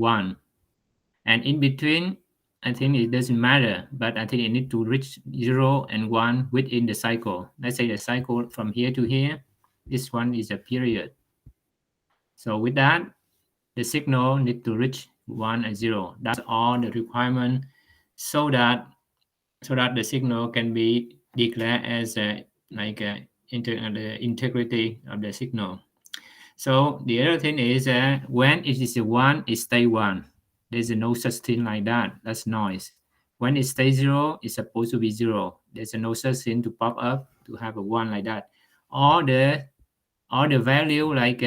1, and in between I think it doesn't matter, but I think it need to reach 0 and 1 within the cycle. Let's say the cycle from here to here, this one is a period. So with that, the signal need to reach 1 and 0. That's all the requirement, so that the signal can be declared as the integrity of the signal. So the other thing is when it is a 1, it stay 1. There's no such thing like that. That's noise. When it stays 0, it's supposed to be 0. There's no such thing to pop up to have a 1 like that. All the value like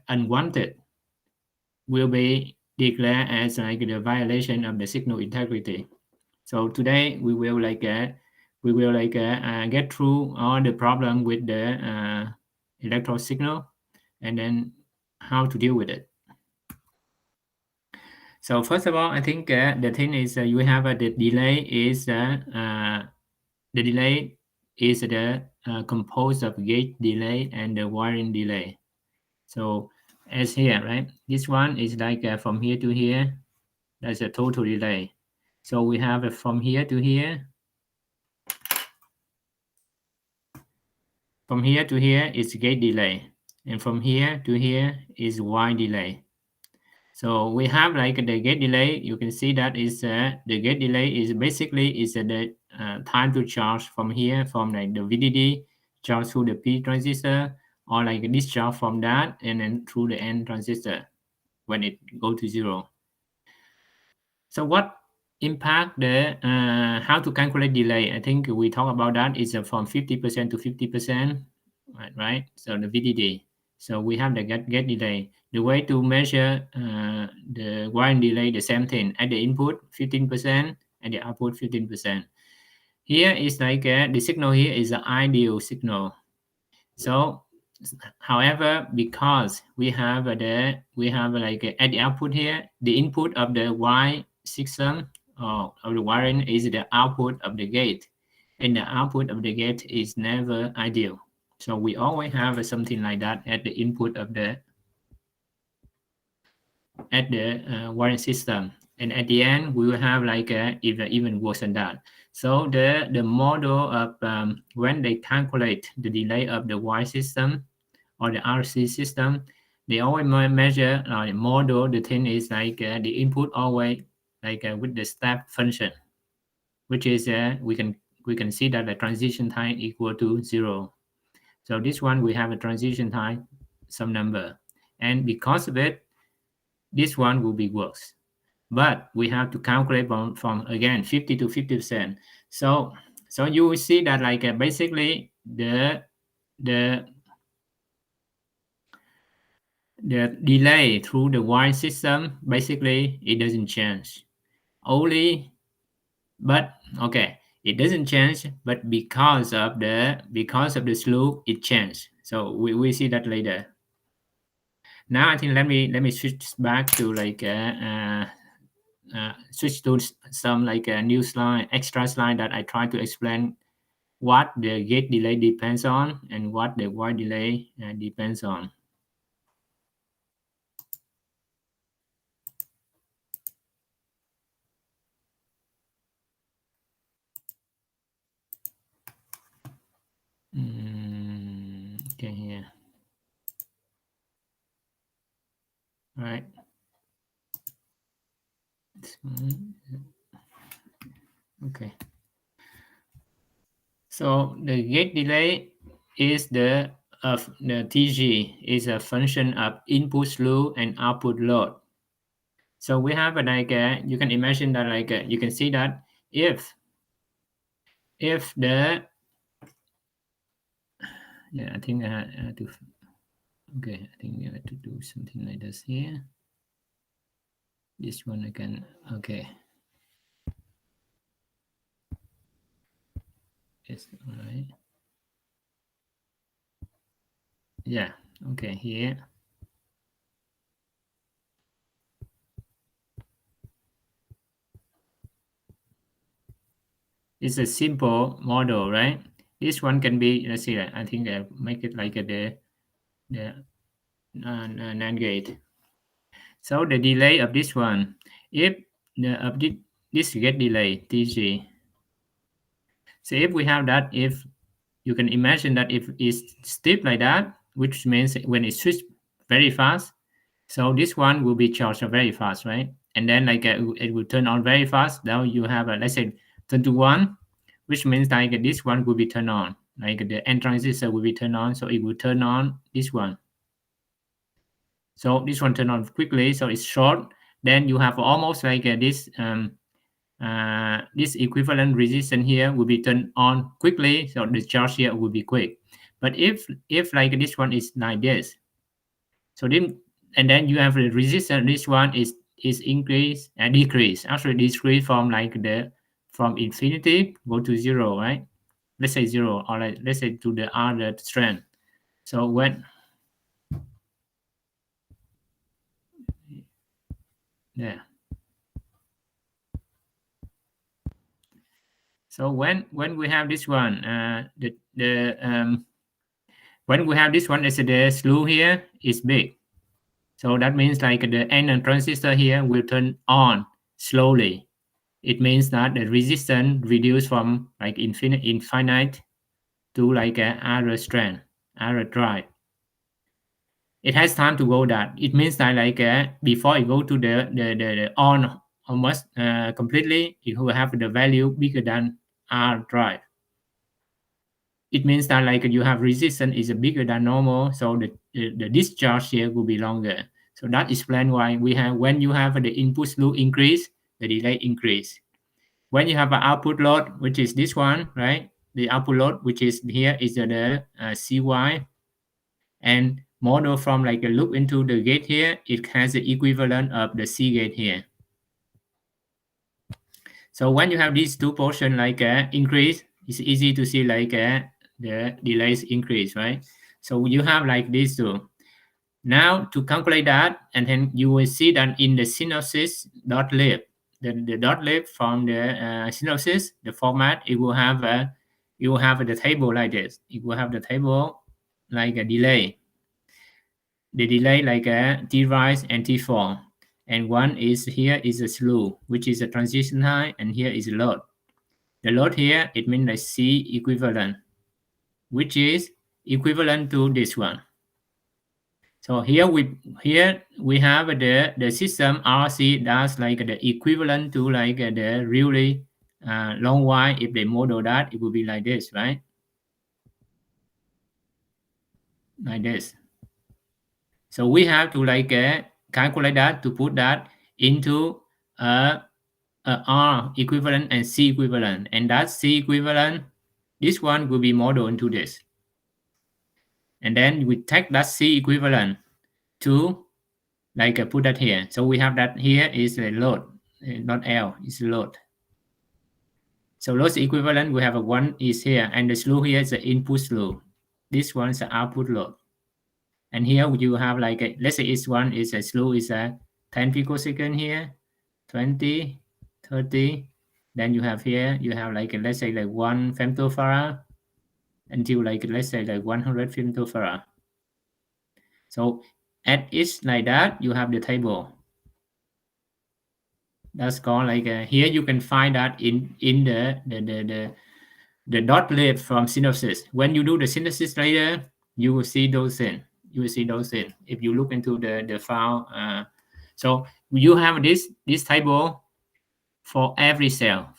unwanted will be declared as like the violation of the signal integrity. So today we will get through all the problem with the electro signal, and then how to deal with it. So first of all, I think the thing is you have the delay is the delay is composed of gate delay and the wiring delay. So as here, right? This one is like from here to here. That's a total delay. So we have from here to here. From here to here is gate delay, and from here to here is wire delay. So we have like the gate delay. You can see that is the gate delay is basically the time to charge from here, from like the VDD charge through the P transistor, or like discharge from that and then through the N transistor when it go to 0. So what impact the how to calculate delay? I think we talk about that is from 50% to 50%, right? So the VDD. So we have the gate delay. The way to measure the wiring delay, the same thing. At the input 15%, and the output 15%. Here is like the signal here is an ideal signal. So however, because we have like at the output here, the input of the Y system of the wiring is the output of the gate, and the output of the gate is never ideal. So we always have something like that at the input of the wiring system, and at the end we will have like even worse than that. So the model of when they calculate the delay of the Y system or the RC system, they always measure model. The thing is like the input always like with the step function, which is we can see that the transition time equal to 0. So this one we have a transition time some number, and because of it, this one will be worse. But we have to calculate from again 50 to 50%. So you will see that like basically the delay through the Y system, basically it doesn't change. It doesn't change, but because of the slope, it changed. So we see that later. Now I think let me switch back to like switch to some like a new slide, extra slide that I try to explain what the gate delay depends on and what the Y delay depends on. Okay, here. All right. Okay. So the gate delay is the TG is a function of input slew and output load. So we have like you can imagine that like you can see that if the I think I had to okay, I think I have to do something like this here. This one I can okay. It's all right. Yeah, okay, here. It's a simple model, right? This one can be, let's see, I think I make it like the NAND gate. So the delay of this one, if this gate delay TG. So if we have that, if you can imagine that if it's steep like that, which means when it switch very fast, so this one will be charged very fast, right? And then like it will turn on very fast. Now you have let's say turn to 1, which means like this one will be turned on, like the N transistor will be turned on, so it will turn on this one. So this one turn on quickly, so it's short. Then you have almost like this equivalent resistance here will be turned on quickly, so the charge here will be quick. But if like this one is like this, so then and then you have the resistance, this one is increase and decrease, actually decrease from like from infinity go to 0, right? Let's say 0, or like let's say to the other strength. So when yeah, so when we have this one, when we have this one, as the slew here is big, so that means like the N transistor here will turn on slowly. It means that the resistance reduced from like infinite to like a other strength, other drive. It has time to go that. It means that like before it go to the on almost completely, it will have the value bigger than R drive. It means that like you have resistance is bigger than normal, so the discharge here will be longer. So that explains why we have, when you have the input load increase, the delay increase. When you have an output load, which is this one, right? The output load, which is here, is the CY, and model from like a loop into the gate here, it has the equivalent of the C gate here. So when you have these two portions like increase, it's easy to see like the delays increase, right? So you have like these two. Now to calculate that, and then you will see that in the synopsis dot lib, the dot lib from the synopsis, the format, it will have the table like this. It will have the table like a delay. The delay like a T rise and T4. And one is here is a slew, which is a transition high, and here is a load. The load here, it means like C equivalent, which is equivalent to this one. So here we have the system RC that's like the equivalent to like the really long Y. If they model that, it will be like this, right? Like this. So we have to like calculate that to put that into R equivalent and C equivalent, and that C equivalent, this one will be modeled into this. And then we take that C equivalent to like put that here. So we have that here is a load, not L, it's load. So load equivalent, we have a 1 is here, and the slew here is the input slew. This one is the output load. And here you have like let's say each one is a slew is a 10 picosecond here, 20, 30. Then you have here, you have like let's say like 1 femtofarad until like let's say like 100 femtofarad. So at each like that, you have the table. That's called like here you can find that in the dot lib from synopsis. When you do the synthesis later, you will see those in. You will see those in if you look into the file. So you have this table for every cell,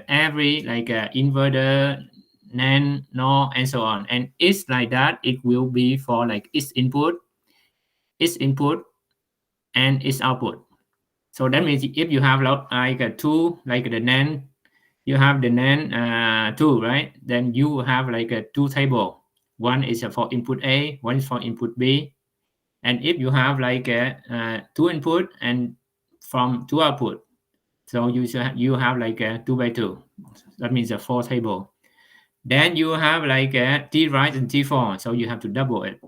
every like inverter, NAND, NOR, and so on. And it's like that. It will be for like its input, and its output. So that means if you have like a two, like the NAND, you have the NAND 2, right? Then you have like a two table. One is for input A, one is for input B. And if you have like a two input and from two output, so you have like a 2 by 2. That means a 4 table. Then you have like a T rise and T4, so you have to double it,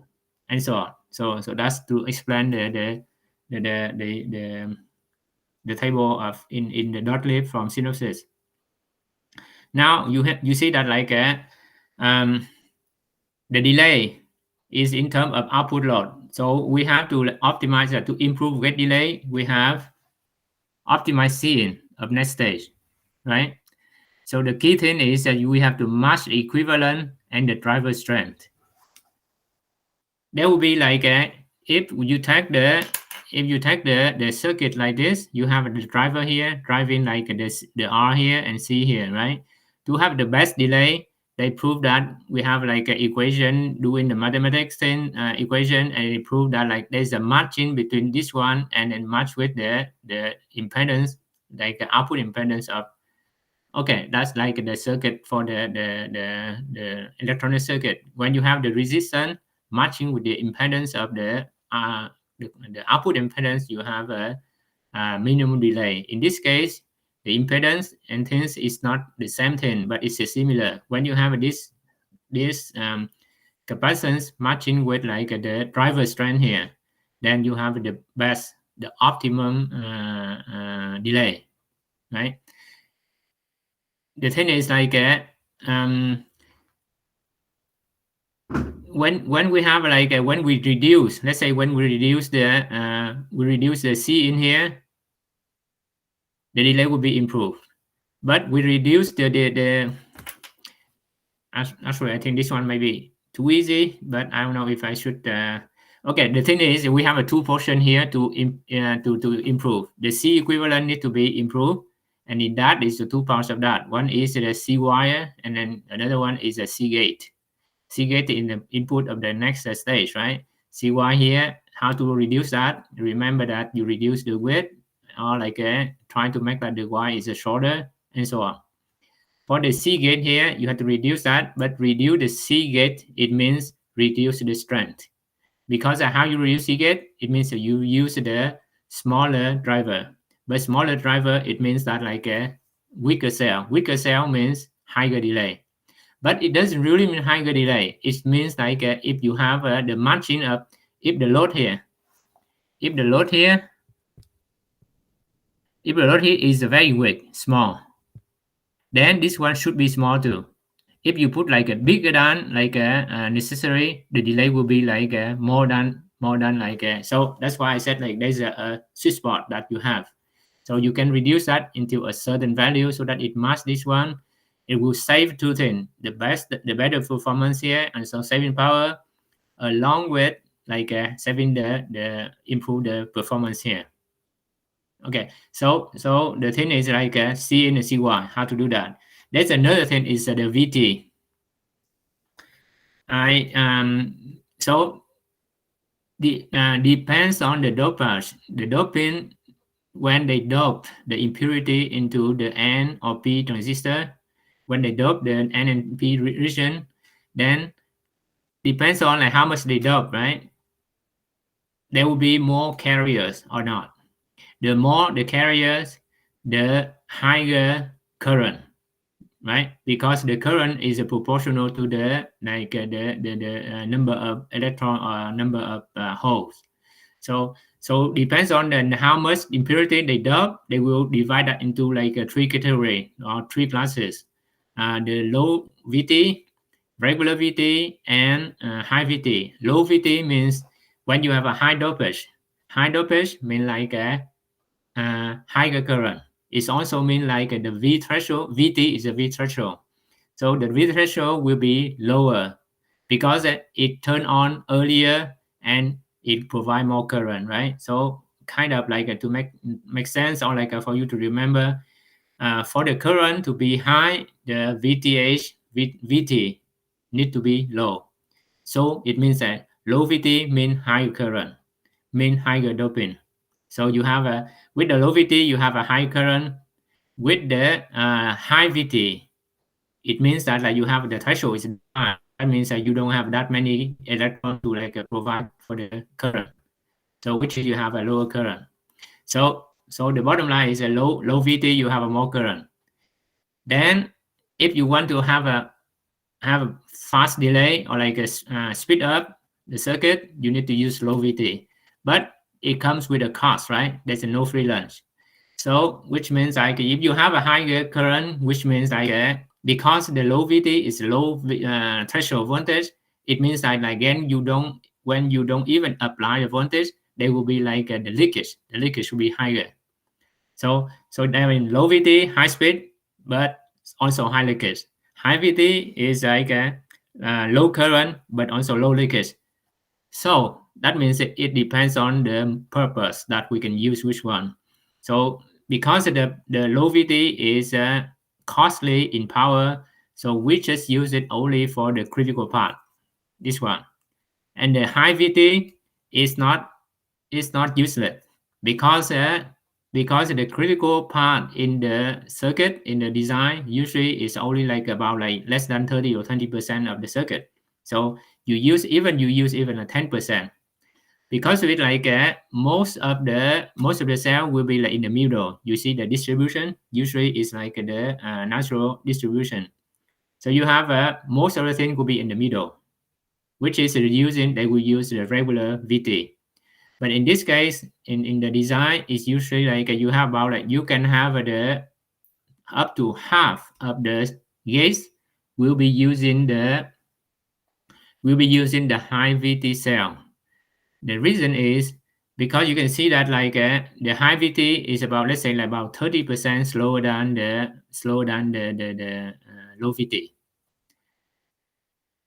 and so on. So that's to explain the table of in the dot lib from synopsis. Now you see that like the delay is in terms of output load. So we have to optimize that. To improve gate delay, we have optimize Cin of next stage, right? So the key thing is that we have to match the equivalent and the driver strength. There will be like if you take the circuit like this, you have the driver here driving like this, the R here and C here, right? To have the best delay, they prove that we have like an equation doing the mathematics thing, equation, and it proved that like there's a matching between this one and then match with the impedance, like the output impedance of. Okay, that's like the circuit for the electronic circuit. When you have the resistance matching with the impedance of the output impedance, you have a minimum delay. In this case, the impedance and things is not the same thing, but it's similar. When you have this capacitance matching with like the driver strength here, then you have the best, the optimum delay, right? The thing is like when we have like when we reduce, let's say when we reduce the C in here, the delay will be improved. But we reduce the actually I think this one may be too easy, but I don't know if I should. Okay, the thing is we have a two portion here to improve. The C equivalent need to be improved, and in that is the two parts of that. One is the C wire, and then another one is a C gate. C gate in the input of the next stage, right? C wire here, how to reduce that? Remember that you reduce the width, or like trying to make that the wire is shorter, and so on. For the C gate here, you have to reduce that, but reduce the C gate, it means reduce the strength. Because how you reduce C gate, it means that you use the smaller driver. But smaller driver, it means that like a weaker cell. Weaker cell means higher delay. But it doesn't really mean higher delay. It means like if you have the matching of, if the load here is very weak, small, then this one should be small too. If you put like a bigger than like necessary, the delay will be like more than like so that's why I said like there's a sweet spot that you have. So you can reduce that into a certain value so that it matches this one. It will save two things: the better performance here, and so saving power, along with like saving the improve the performance here. Okay, so the thing is like C and CY, how to do that. There's another thing is the VT. So the depends on the dopage. The doping, when they dope the impurity into the N or P transistor, when they dope the N and P region, then depends on like how much they dope, right? There will be more carriers or not. The more the carriers, the higher current, right? Because the current is proportional to the like the number of electron or number of holes. So depends on how much impurity they dope, they will divide that into like three categories or three classes. The low VT, regular VT, and high VT. Low VT means when you have a high dopage. High dopage means like a higher current. It also means like the V threshold. VT is a V threshold. So the V threshold will be lower because it turned on earlier and it provide more current, right? So kind of like to make sense, or like for you to remember, for the current to be high, the VT need to be low. So it means that low VT mean higher current, mean higher doping. So you have with the low VT, you have a high current. With the high VT, it means that like you have the threshold is high. That means that you don't have that many electrons to like provide for the current. So which you have a lower current. So the bottom line is a low VT, you have a more current. Then if you want to have a fast delay or like a speed up the circuit, you need to use low VT. But it comes with a cost, right? There's no free lunch. So which means like if you have a higher current, which means like because the low VT is low threshold voltage, it means that again you don't when you don't even apply the voltage, there will be like the leakage. The leakage will be higher. So they're in low VT, high speed, but also high leakage. High VT is like a low current, but also low leakage. So that means it depends on the purpose that we can use which one. So because the low VT is costly in power, so we just use it only for the critical part, this one. And the high VT is not useless because the critical part in the circuit in the design usually is only like about like less than 30 or 20% of the circuit. So you use even a 10%. Because of it, like most of the cell will be like in the middle. You see the distribution usually is like the natural distribution. So you have most of the thing will be in the middle, which is using they will use the regular VT. But in this case, in the design, it's usually like you have about like you can have the up to half of the gates will be using the high VT cell. The reason is because you can see that like the high VT is about, let's say, like about 30% slower than the low VT.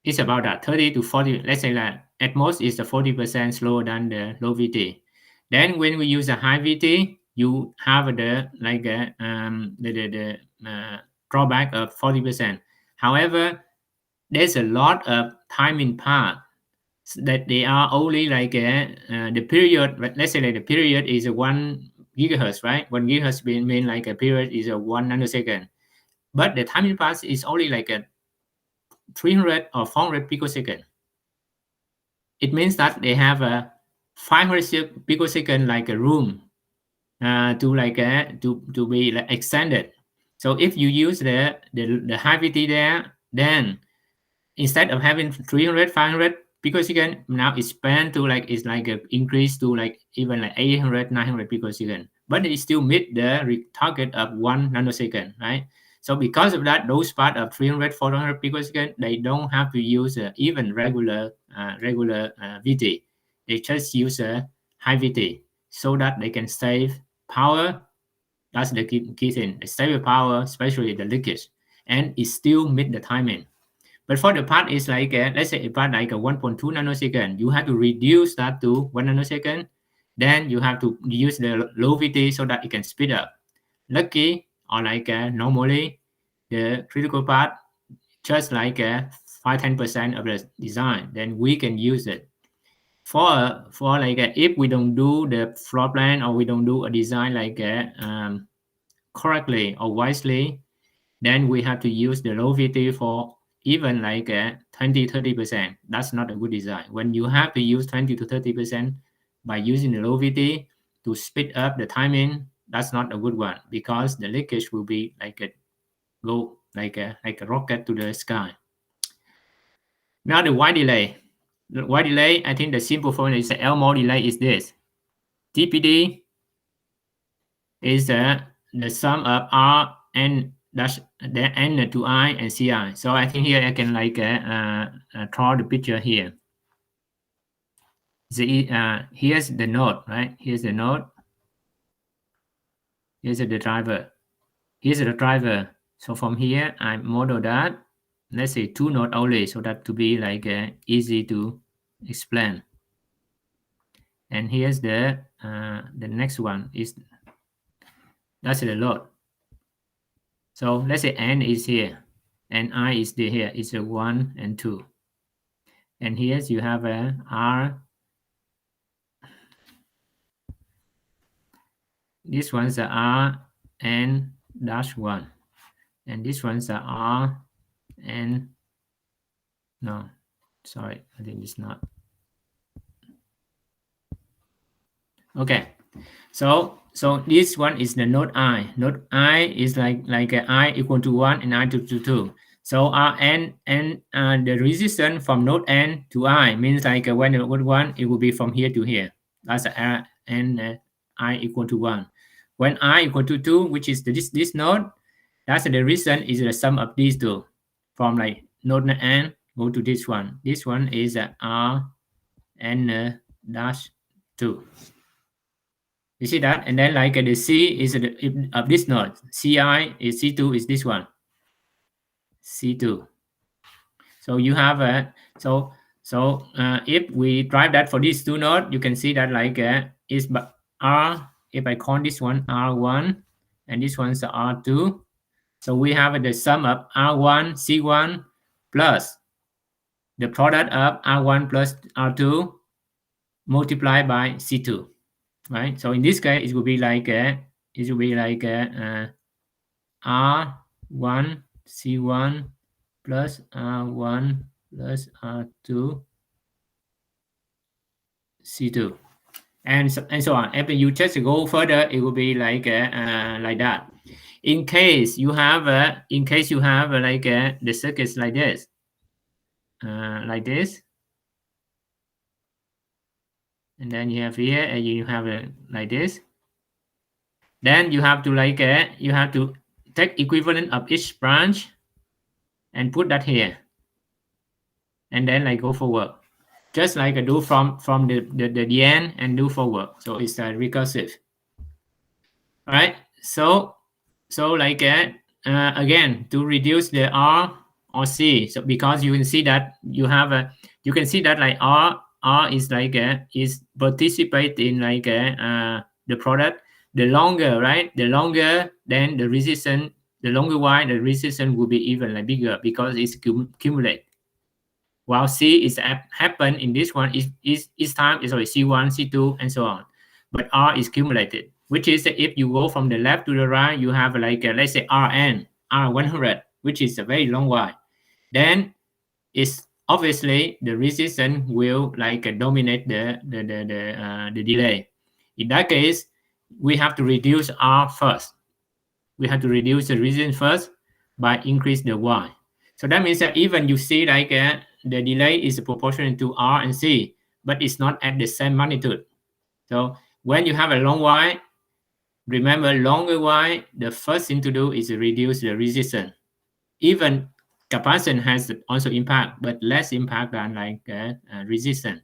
It's about that 30 to 40. Let's say that at most is the 40% slower than the low VT. Then when we use a high VT, you have the like drawback of 40%. However, there's a lot of timing part that they are only like the period. Let's say like the period is a 1 gigahertz, right? 1 gigahertz mean like a period is a 1 nanosecond, but the timing part is only like a 300 or 400 picosecond. It means that they have a 500 picosecond like a room to like to be like extended. So if you use the high VT there, then instead of having 300 500 picosecond, now it's spanned to like it's like a increase to like even like 800 900 picosecond, but it still meet the target of 1 nanosecond, right? So because of that, those part of 300 400 picosecond, they don't have to use even regular VT. They just use a high VT so that they can save power. That's the key thing. They save power, especially the leakage, and it still meet the timing. But for the part is like let's say a part like a 1.2 nanosecond, you have to reduce that to 1 nanosecond. Then you have to use the low VT so that it can speed up. Lucky or like normally the critical part just like 5-10% of the design, then we can use it. For like if we don't do the floor plan or we don't do a design like correctly or wisely, then we have to use the low VT for even like 20-30%. That's not a good design. When you have to use 20 to 30% by using the low VT to speed up the timing, that's not a good one because the leakage will be like go like a rocket to the sky. Now the wide delay. The wide delay, I think the simple formula is the Elmore delay is this. TPD is the sum of R and dash the N to I and Ci. So I think here I can like draw the picture here. Here's the node, right? Here's the node. Here's the driver. Here's the driver. So from here, I model that. Let's say 2 node only, so that to be like easy to explain. And here's the next one is that's the load. So let's say N is here, and I is here. It's a 1 and 2. And here you have a R. This one's a R N dash 1. And this one's a R N. No, sorry, I think it's not. Okay, so this one is the node I. Node I is like I equal to 1 and I to 2. So N and the resistance from node N to I means like when the node 1, it will be from here to here. That's R N I equal to 1. When I equal to 2, which is this node, that's the reason is the sum of these two. From like node N go to this one. This one is R n dash 2. You see that? And then like the C is of this node. Ci is C2 is this one. C2. So you have a if we drive that for these two nodes, you can see that like is R. If I call this one R1 and this one's R2, so we have the sum of R1 C1 plus the product of R1 plus R2 multiplied by C2, right? So in this case, it will be like R1 C1 plus R1 plus R2 C2, and so on. If you just go further, it will be like that. In case you have like the circuits like this, and then you have here, and you have like this. Then you have to like you have to take equivalent of each branch and put that here, and then like go forward, just like do from the end and do forward. So it's recursive. All right. So like again, to reduce the R or C, so because you can see that you can see that like R is like is participate in like the product. The longer, right? The longer, then the resistance, the longer Y, the resistance will be even like bigger because it's accumulate. While C is happen in this one is time is always C1, C2, and so on. But R is accumulated, which is if you go from the left to the right, you have like let's say Rn, R100, which is a very long Y. Then it's obviously the resistance will like dominate the delay. In that case, we have to reduce R first. We have to reduce the resistance first by increase the Y. So that means that even you see like the delay is proportional to R and C, but it's not at the same magnitude. So when you have a long Y, remember longer Y, the first thing to do is reduce the resistance. Even capacitance has also impact, but less impact than like resistance.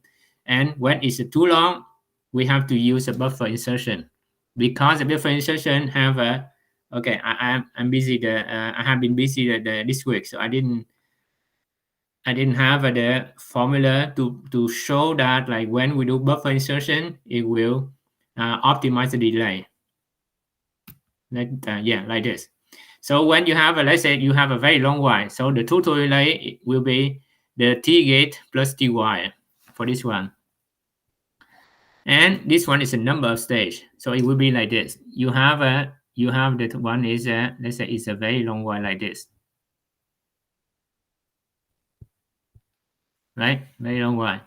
And when it's too long, we have to use a buffer insertion, because the buffer insertion have a I'm busy. I have been busy this week, so I didn't have the formula to show that like when we do buffer insertion, it will optimize the delay. Like this. So when you have let's say you have a very long Y, so the total delay will be the T gate plus Ty for this one. And this one is a number of stage, so it will be like this. You have that one is let's say it's a very long Y like this, right? Very long Y.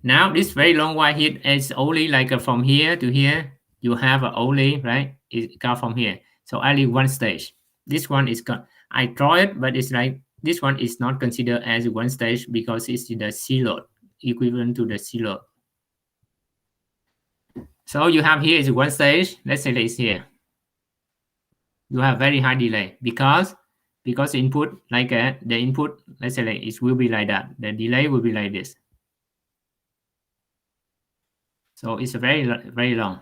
Now this very long Y here is only like from here to here. You have only right. It comes from here, so only one stage. This one is I draw it, but it's like this one is not considered as one stage because it's the C load, equivalent to the C load. So you have here is one stage. Let's say it's here. You have very high delay because input like the input, let's say like it will be like that. The delay will be like this. So it's a very long,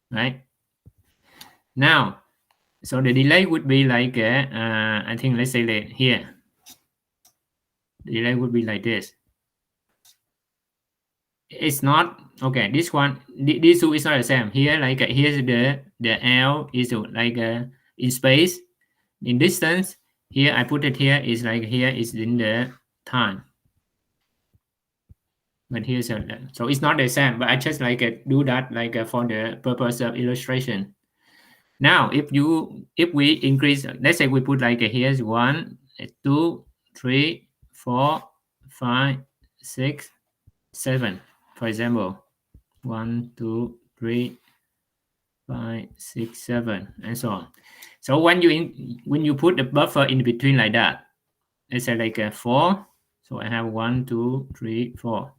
right? Now, so the delay would be like I think let's say like here. The delay would be like this. It's not okay. This one, these two is not the same. Here, like here's the L is like in space, in distance. Here I put it here is like here is in the time. But here's so it's not the same. But I just like do that like for the purpose of illustration. Now, if we increase, let's say we put like here's 1, 2, 3, 4, 5, 6, 7, for example, 1, 2, 3, 5, 6, 7, and so on. So when you put the buffer in between like that, let's say like 4. So I have 1, 2, 3, 4.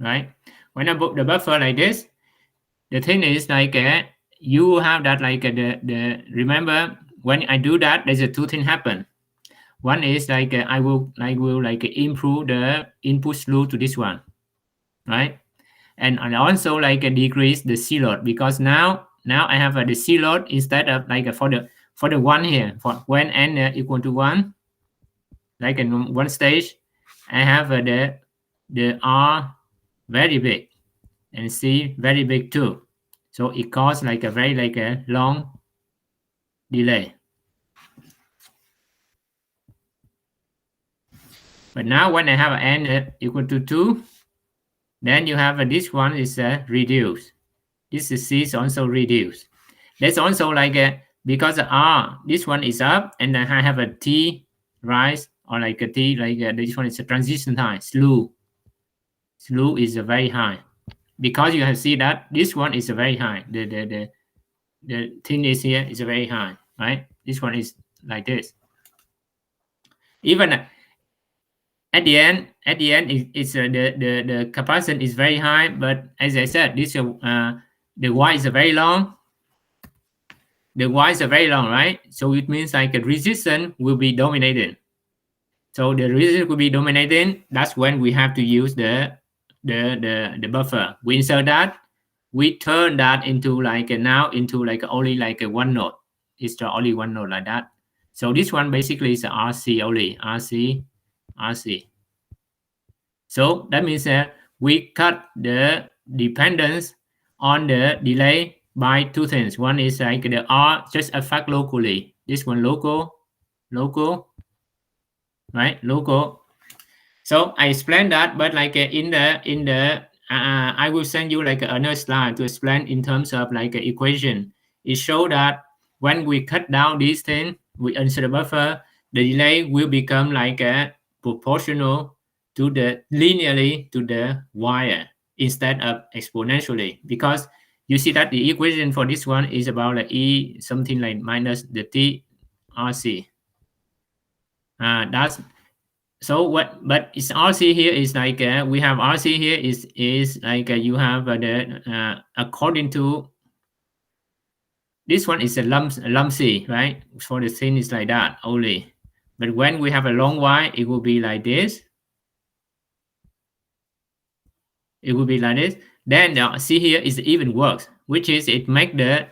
Right? When I put the buffer like this, the thing is like you have that like the remember when I do that, there's a two things happen. One is like I will like improve the input slew to this one, right? And also like decrease the C load, because now I have the C load instead of like for the one here, for when n equal to one, like in one stage, I have the R very big and C very big too. So it causes like a very like a long delay. But now when I have n equal to 2, then you have this one is reduced. This is C is also reduced. That's also like because R, this one is up, and then I have a T rise, or like a T, like this one is a transition time, slew. Slew is very high. Because you have seen that this one is very high. The thickness here is very high, right? This one is like this. Even at the end, it's the capacitance is very high, but as I said, this the Y is very long. The Y is very long, right? So it means like a resistance will be dominating. So the resistance will be dominating. That's when we have to use the buffer. We insert that. We turn that into like now into like only like a one node. It's the only one node like that. So this one basically is RC only. RC. So that means we cut the dependence on the delay by two things. One is like the R just affect locally. This one local, right? Local. So I explained that, but like in the I will send you like another slide to explain in terms of like equation. It show that when we cut down these things, we insert the buffer, the delay will become like proportional to the linearly to the wire instead of exponentially, because you see that the equation for this one is about like E something like minus the T RC. That's so what, but it's RC here is like we have RC here is like you have the according to this one is a lump C, right? For the thin is like that only, but when we have a long Y, it will be like this. It will be like this. Then the C here is even worse, which is it make the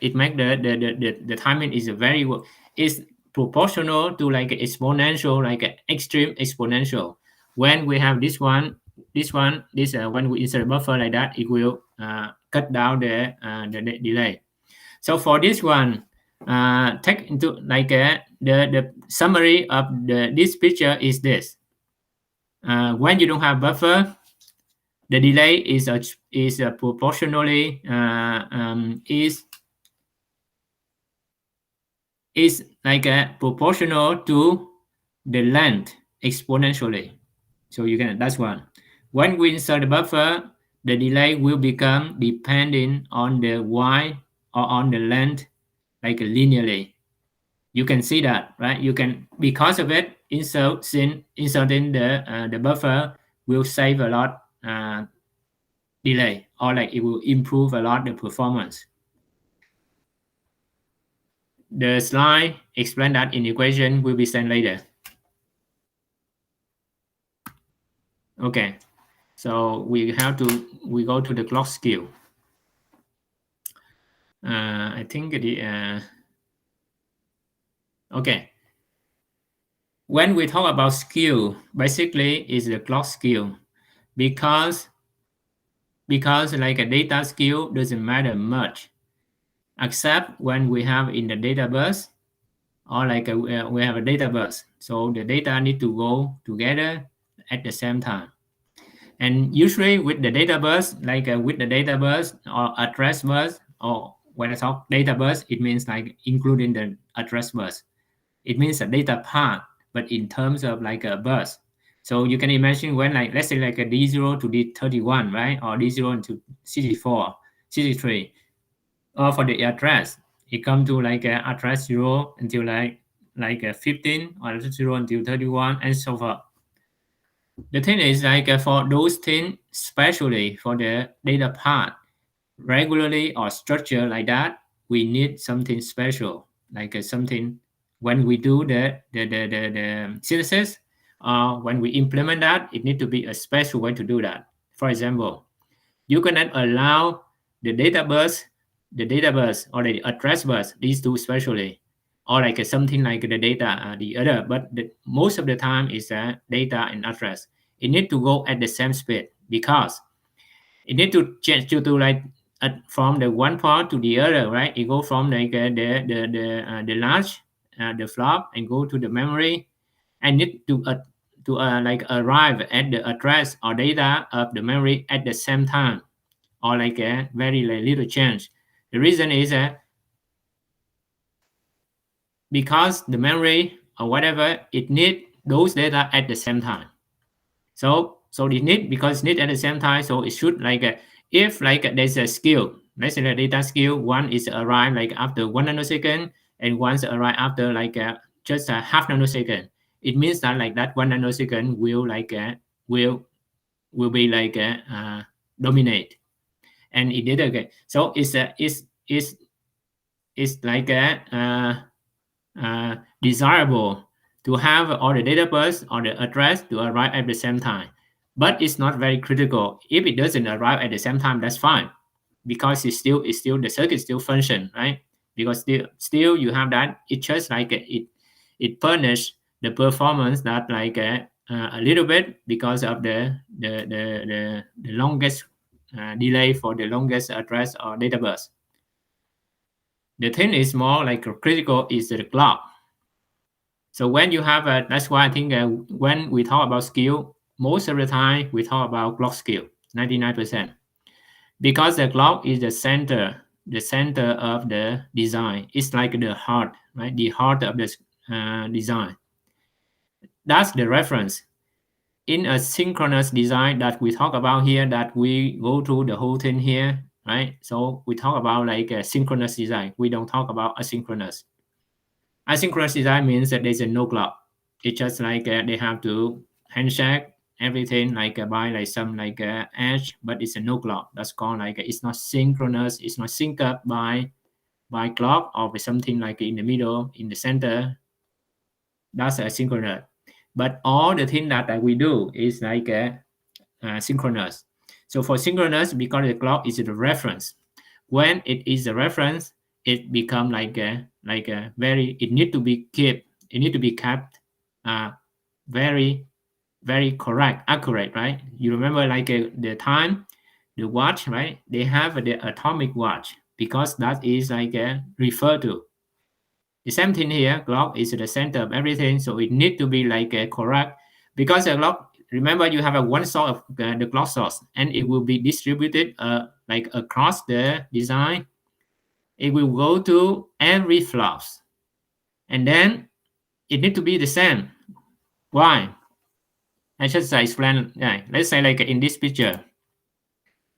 timing is very is proportional to like exponential, like extreme exponential. When we have this one, when we insert a buffer like that, it will cut down the delay. So for this one, take into like the summary of this picture is this. When you don't have buffer, the delay is proportionally is like proportional to the length exponentially. So you can, that's one. When we insert the buffer, the delay will become depending on the Y or on the length, like linearly. You can see that, right? You can, because of it, inserting the buffer will save a lot delay, or like it will improve a lot the performance. The slide explain that in equation will be sent later. Okay, so we go to the clock skew. I think the okay. When we talk about skew, basically is the clock skew, because like a data skew doesn't matter much, except when we have in the data bus, or like we have a data bus. So the data need to go together at the same time. And usually with the data bus, like with the data bus or address bus, or when I talk data bus, it means like including the address bus. It means a data part, but in terms of like a bus. So you can imagine when like, let's say like a D0 to D31, right? Or D0 to CD4, CD3, or for the address, it come to like a address 0 until like a 15, or 0 until 31, and so forth. The thing is like for those things, especially for the data part, regularly or structure like that, we need something special, like something when we do the synthesis, when we implement that, it need to be a special way to do that. For example, you cannot allow the data bus, or the address bus, these two especially, or like something like the data, the other, but most of the time is data and address. It need to go at the same speed because it need to change to like from the one part to the other, right? It go from like the large the flop and go to the memory, and need to like arrive at the address or data of the memory at the same time, or like a very like, little change. The reason is because the memory or whatever, it need those data at the same time. So it need, because it need at the same time, so it should like if like there's a skill, let's say the data skill, one is arrive like after 1 nanosecond and one's arrive after like just a half nanosecond. It means that like that 1 nanosecond will like will be like dominate, and it did again. So it's like desirable to have all the data bus or the address to arrive at the same time, but it's not very critical. If it doesn't arrive at the same time, that's fine, because it's still the circuit still function, right? Because still you have that. It just like it punish the performance that like a little bit because of the longest delay for the longest address or data bus. The thing is more like critical is the clock. So when you have a, that's why I think when we talk about skill, most of the time we talk about clock skill, 99%, because the clock is the center of the design. It's like the heart, right? The heart of the design. That's the reference. In a synchronous design that we talk about here, that we go through the whole thing here, right? So we talk about like a synchronous design. We don't talk about asynchronous. Asynchronous design means that there's no clock. It's just like they have to handshake everything like by like some like edge, but it's a no clock. That's called like it's not synchronous. It's not synced up by clock or by something like in the middle, in the center. That's asynchronous. But all the thing that we do is like synchronous. So for synchronous, because the clock is the reference. When it is the reference, it become like a very, it need to be kept very correct, accurate, right? You remember like the time, the watch, right? They have the atomic watch because that is like referred to. The same thing here, clock is the center of everything, so it need to be like correct, because the clock, remember you have a one source of the clock source, and it will be distributed like across the design. It will go to every flops, and then it need to be the same. Why? I just explain. Yeah, let's say like in this picture,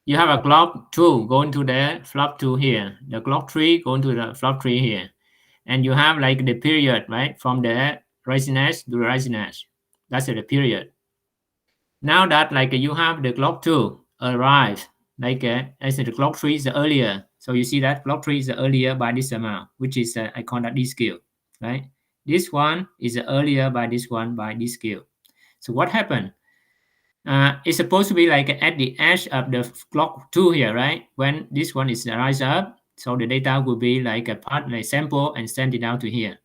you have a clock 2 going to the flop 2 here, the clock 3 going to the flop 3 here, and you have like the period, right, from the rising edge to the rising edge. That's the period. Now that like you have the clock 2 arrive, like I said, the clock 3 is earlier. So you see that clock 3 is earlier by this amount, which is I call that this scale, right? This one is earlier by this one by this scale. So what happened? It's supposed to be like at the edge of the clock 2 here, right? When this one is rise up, so the data will be like a part like sample and send it out to here,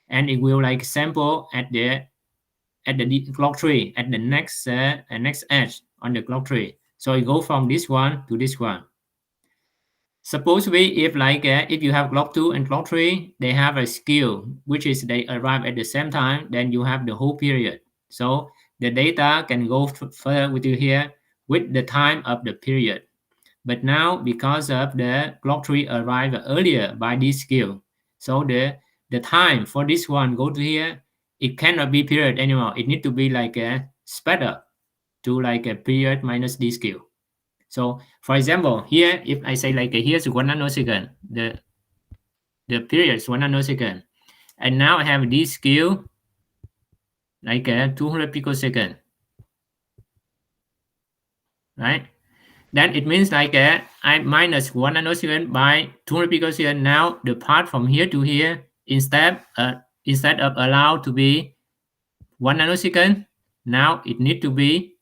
and it will like sample at the clock tree at the next edge on the clock tree. So it go from this one to this one. Suppose if like if you have clock 2 and clock 3, they have a skew, which is they arrive at the same time, then you have the whole period. So the data can go further with you here with the time of the period. But now because of the clock 3 arrive earlier by this skew, so the time for this one go to here, it cannot be period anymore. It need to be like a sped up to like a period minus this skew. So for example, here, if I say like here's 1 nanosecond, the period is 1 nanosecond, and now I have this skew like 200 picosecond, right? Then it means like I minus 1 nanosecond by 200 picosecond. Now the part from here to here, instead instead of allowed to be 1 nanosecond, now it need to be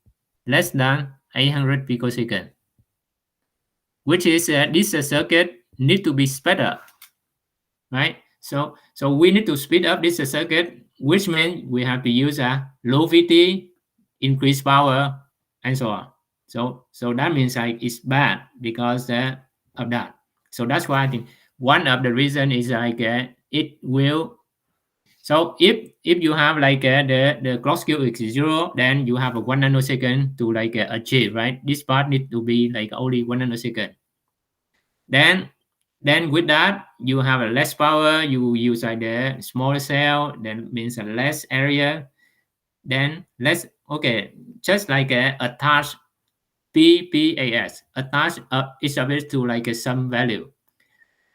less than 800 picosecond, which is this circuit need to be sped up, right? So we need to speed up this circuit, which means we have to use a low VT, increase power, and so on. So that means like it's bad because of that. So that's why I think one of the reason is like it will. So if you have like the clock skew is 0, then you have a 1 nanosecond to like achieve, right? This part need to be like only 1 nanosecond. Then with that you have a less power, you use like the smaller cell, then means a less area, then less, okay, just like attach PPAS, attach each of it to like some value.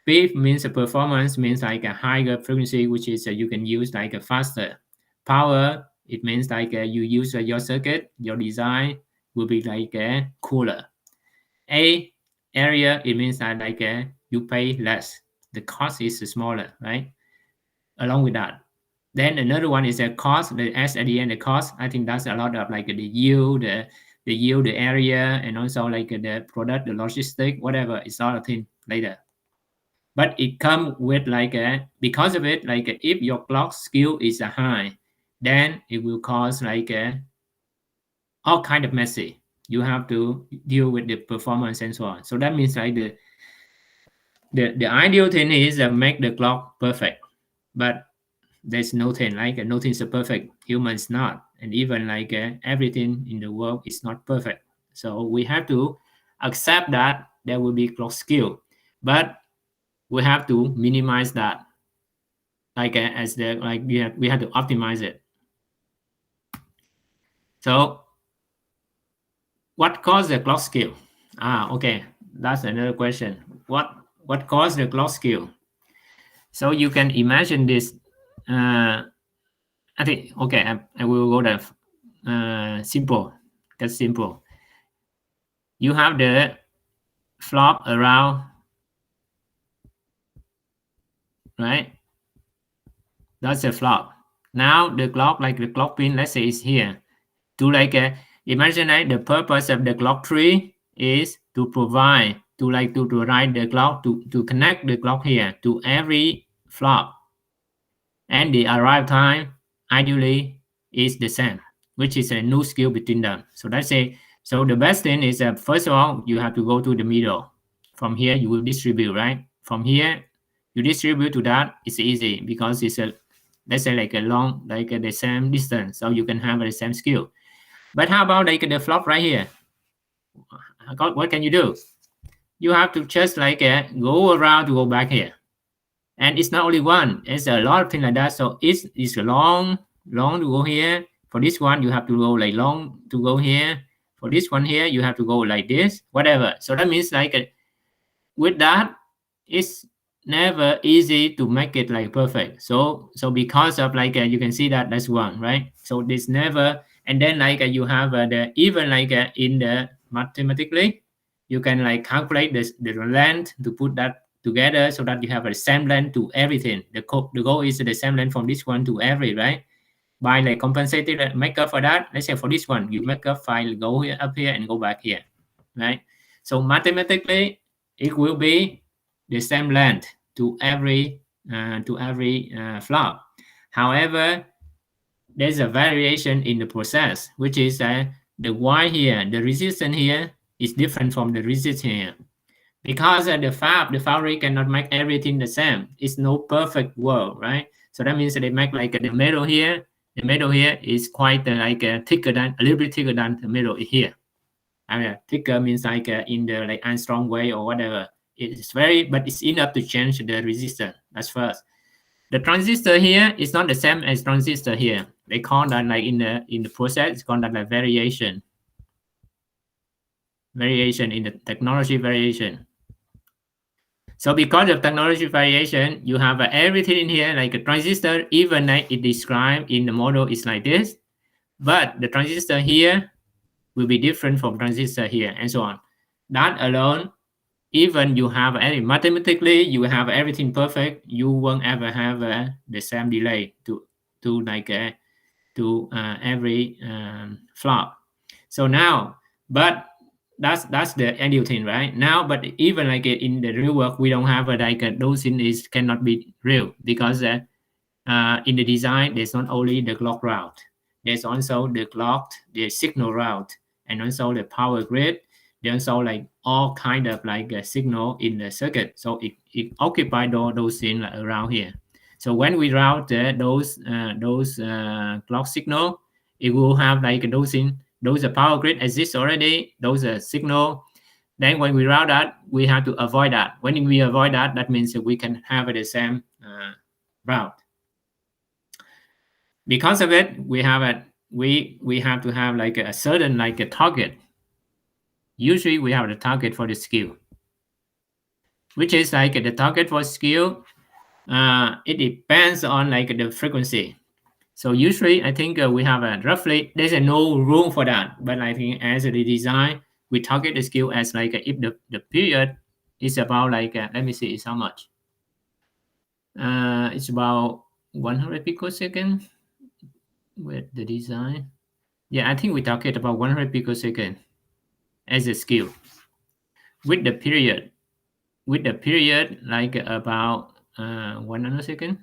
P means a performance, means like a higher frequency, which is you can use like a faster. Power, it means like you use your circuit, your design will be like cooler. A area, it means that like you pay less, the cost is smaller, right? Along with that, then another one is the cost, the S at the end, the cost. I think that's a lot of like the yield, the yield, the area, and also like the product, the logistic, whatever. It's all a thing later. But it come with like because of it, like if your clock skew is high, then it will cause like all kind of messy. You have to deal with the performance and so on. So that means like the ideal thing is make the clock perfect, but there's nothing like nothing's perfect. Humans not, and even like everything in the world is not perfect. So we have to accept that there will be clock skew, but we have to minimize that. Like as the like we have to optimize it. So what caused the clock skew? Okay, that's another question. What caused the clock skew? So you can imagine this. I think okay. I will go the simple. That's simple. You have the flop around, right? That's a flop. Now the clock, like the clock pin, let's say is here. To like imagine the purpose of the clock tree is to provide to like to write the clock to connect the clock here to every flop, and the arrive time ideally is the same, which is a no skew between them. So let's say, so the best thing is first of all you have to go to the middle. From here you will distribute, right? From here you distribute to that. It's easy because it's a, let's say like a long, like the same distance, so you can have the same skew. But how about like the flop right here? What can you do? You have to just like go around to go back here. And it's not only one, it's a lot of things like that. So it's long to go here. For this one, you have to go like long to go here. For this one here, you have to go like this, whatever. So that means like with that, it's never easy to make it like perfect. So because of like you can see that that's one, right? So this never, and then like you have the even like in the mathematically, you can like calculate the length to put that together so that you have a same length to everything. The goal is the same length from this one to every, right? By like compensating make up for that. Let's say for this one, you make up file go here, up here and go back here, right? So mathematically, it will be the same length to every flop. However, there's a variation in the process, which is the Y here, the resistance here is different from the resistance here. Because the foundry cannot make everything the same. It's no perfect world, right? So that means that they make like the metal here. The metal here is quite like thicker than, a little bit thicker than the metal here. I mean, thicker means like in the like Armstrong way or whatever. It's very, but it's enough to change the resistance. That's first. The transistor here is not the same as transistor here. They call that like in the process, it's called that like variation in the technology variation. So because of technology variation, you have everything in here, like a transistor, even like it described in the model is like this, but the transistor here will be different from transistor here and so on. That alone even you have mathematically you have everything perfect, you won't ever have the same delay to like to every flop. So now, but that's the ideal thing, right? Now, but even like in the real work, we don't have like those things is cannot be real because in the design, there's not only the clock route, there's also the clock, the signal route, and also the power grid. There's also like all kind of like a signal in the circuit. So it occupies those things like around here. So when we route those clock signal, it will have like those things. Those power grid exist already. Those signal. Then when we route that, we have to avoid that. When we avoid that, that means that we can have the same route. Because of it, we have to have like a certain like a target. Usually we have the target for the skew, which is like the target for skew. It depends on like the frequency. So usually I think we have a roughly, there's no room for that, but I think as the design, we target the skew as like if the period is about like let me see, it's how much. It's about 100 picosecond with the design. Yeah, I think we target about 100 picosecond as a skew with the period like about 1 nanosecond,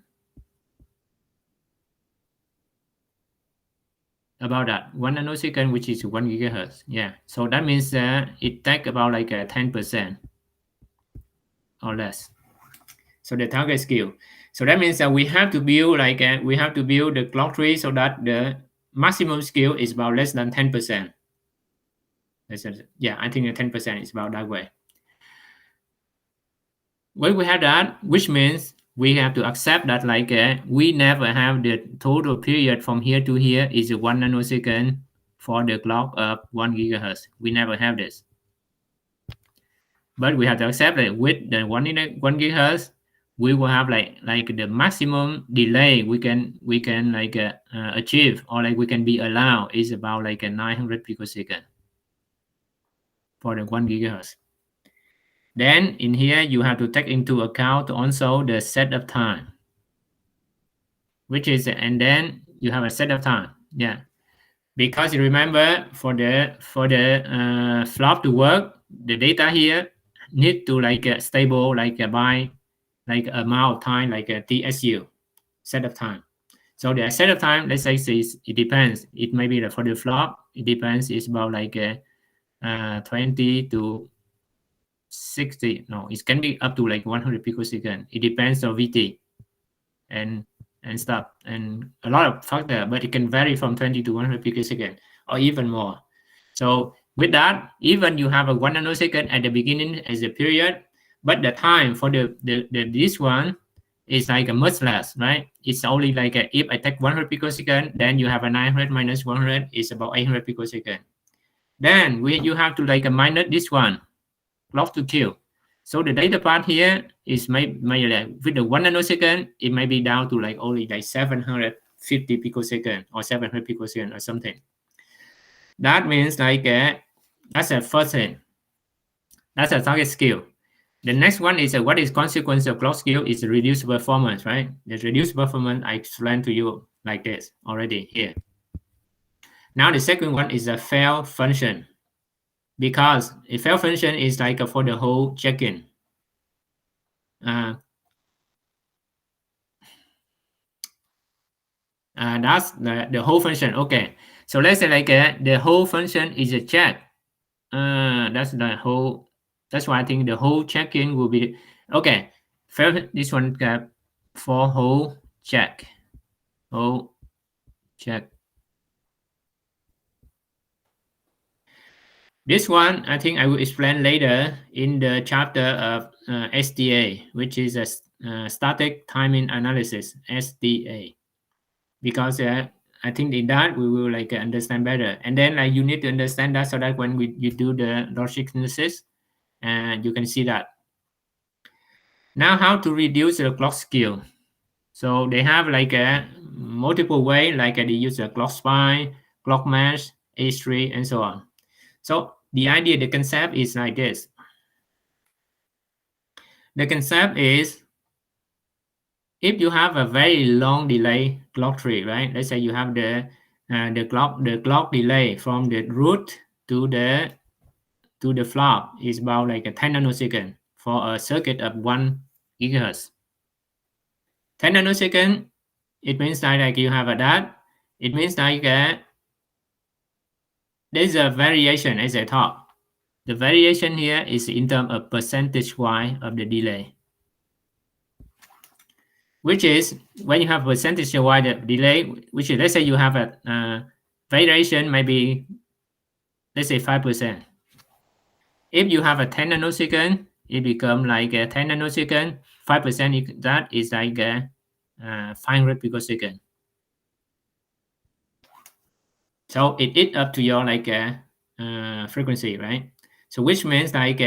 about that 1 nanosecond, which is 1 gigahertz. Yeah, so that means it take about like 10% or less. So the target skew. So that means that we have to build like we have to build the clock tree so that the maximum skew is about less than 10%. Yeah, I think 10% is about that way. When we have that, which means we have to accept that like we never have the total period from here to here is 1 nanosecond for the clock of 1 gigahertz. We never have this. But we have to accept that with the 1 gigahertz, we will have like the maximum delay we can like achieve, or like we can be allowed is about like a 900 picosecond for the 1 gigahertz. Then in here you have to take into account also the setup time, which is, and then you have a setup time. Yeah, because you remember for the flop to work, the data here need to like stable like by like amount of time like a TSU setup time. So the setup time, let's say it depends. It may be for the flop, it depends. It's about like 20 to 60. No, it can be up to like 100 picosecond. It depends on VT and stuff and a lot of factor, but it can vary from 20 to 100 picosecond or even more. So with that, even you have a 1 nanosecond at the beginning as a period, but the time for the this one is like a much less, right? It's only like if I take 100 picosecond, then you have a 900 minus 100 is about 800 picosecond. Then you have to like minus this one, clock to Q. So the data part here is maybe like with the 1 nanosecond, it may be down to like only like 750 picosecond or 700 picosecond or something. That means like that's a first thing. That's a target skew. The next one is what is consequence of clock skew is reduced performance, right? The reduced performance I explained to you like this already here. Now the second one is a fail function, because a fail function is like for the whole check-in. That's the whole function. Okay, so let's say like the whole function is a check. That's the whole. That's why I think the whole check-in will be okay. First, this one for whole check. Whole check. This one I think I will explain later in the chapter of SDA, which is a static timing analysis, SDA, because I think in that we will like understand better, and then like you need to understand that so that when you do the logic synthesis, and you can see that. Now, how to reduce the clock skew? So they have like a multiple way, like they use a clock spine, clock mesh, H3, and so on. So the idea, the concept is like this. The concept is if you have a very long delay clock tree, right? Let's say you have the clock delay from the root to the flop is about like a 10 nanosecond for a circuit of 1 gigahertz. 10 nanosecond, it means that like you have a that. It means like there's a variation as I thought. The variation here is in terms of percentage-wise of the delay, which is when you have percentage-wise the delay, which is let's say you have a variation maybe let's say 5%. If you have a 10 nanosecond, it become like a 10 nanosecond. 5% that is like a 500 picosecond. So it is up to your like frequency, right? So which means like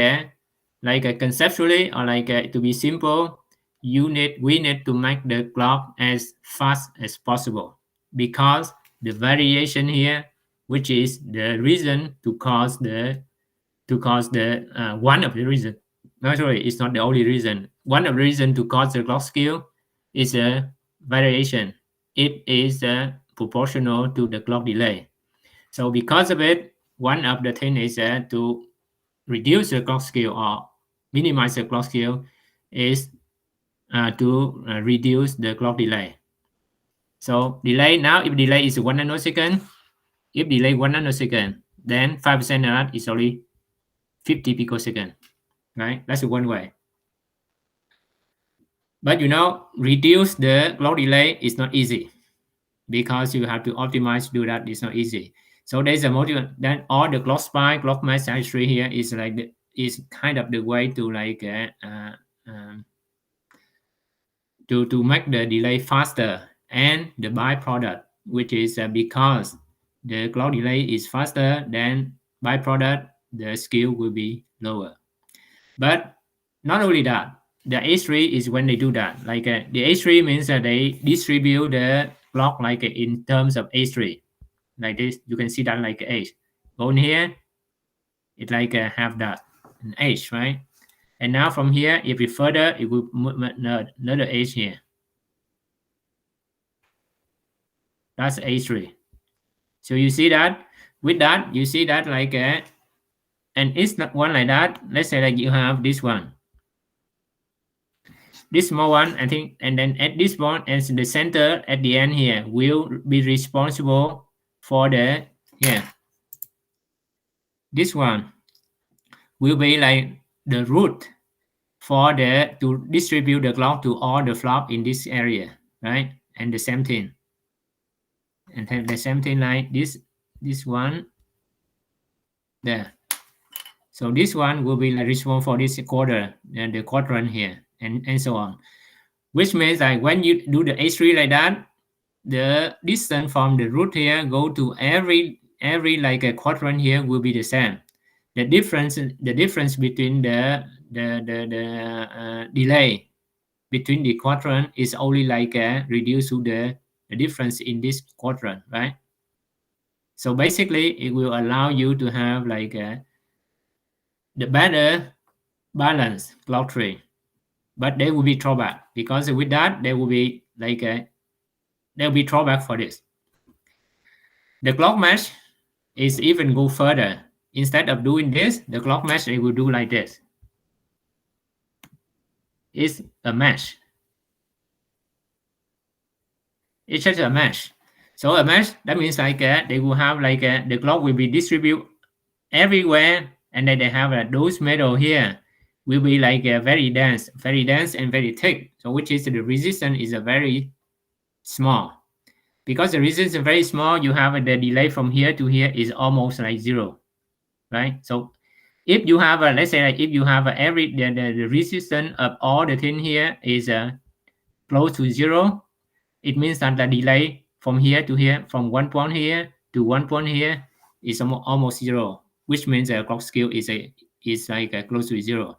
conceptually or like to be simple, we need to make the clock as fast as possible because the variation here, which is the reason to cause the one of the reason. No, sorry, it's not the only reason. One of the reason to cause the clock skew is a variation. It is proportional to the clock delay. So because of it, one of the things is to reduce the clock skew or minimize the clock skew is to reduce the clock delay. So delay now, if delay is 1 nanosecond, if delay 1 nanosecond, then 5% of that is only 50 picosecond, right? That's one way. But reduce the clock delay is not easy because you have to optimize to do that. It's not easy. So there's a motive. Then all the clock spike, clock mesh tree here is like is kind of the way to like to make the delay faster, and the byproduct, which is because the clock delay is faster, then byproduct the skew will be lower. But not only that, the H tree is when they do that. Like the H tree means that they distribute the clock like in terms of H tree, like this. You can see that like H. Go in here, it like have that an H, right? And now from here, if we further, it will move another H here. That's H tree. So you see that with that, you see that like and it's not one like that. Let's say like you have this one. This small one, I think, and then at this point and the center at the end here will be responsible for the this one will be like the root for the to distribute the clock to all the flop in this area, right? And the same thing, and then the same thing like this one there. So this one will be like responsible for this quarter and the quadrant here, and so on. Which means that when you do the H3 like that, the distance from the root here go to every like a quadrant here will be the same. The difference between the delay between the quadrant is only like reduced to the difference in this quadrant, right? So basically, it will allow you to have like the better balance clock tree, but there will be drawback because with that there will be like there will be drawback for this. The clock mesh is even go further. Instead of doing this, the clock mesh it will do like this. It's a mesh. It's just a mesh. So a mesh, that means like they will have like the clock will be distributed everywhere, and then they have those metal here will be like very dense and very thick. So which is the resistance is a very small. Because the resistance is very small, you have the delay from here to here is almost like zero, right? So if you have let's say like if you have every the resistance of all the thing here is close to zero, it means that the delay from here to here, from one point here to one point here, is almost zero, which means the clock skew is like close to zero.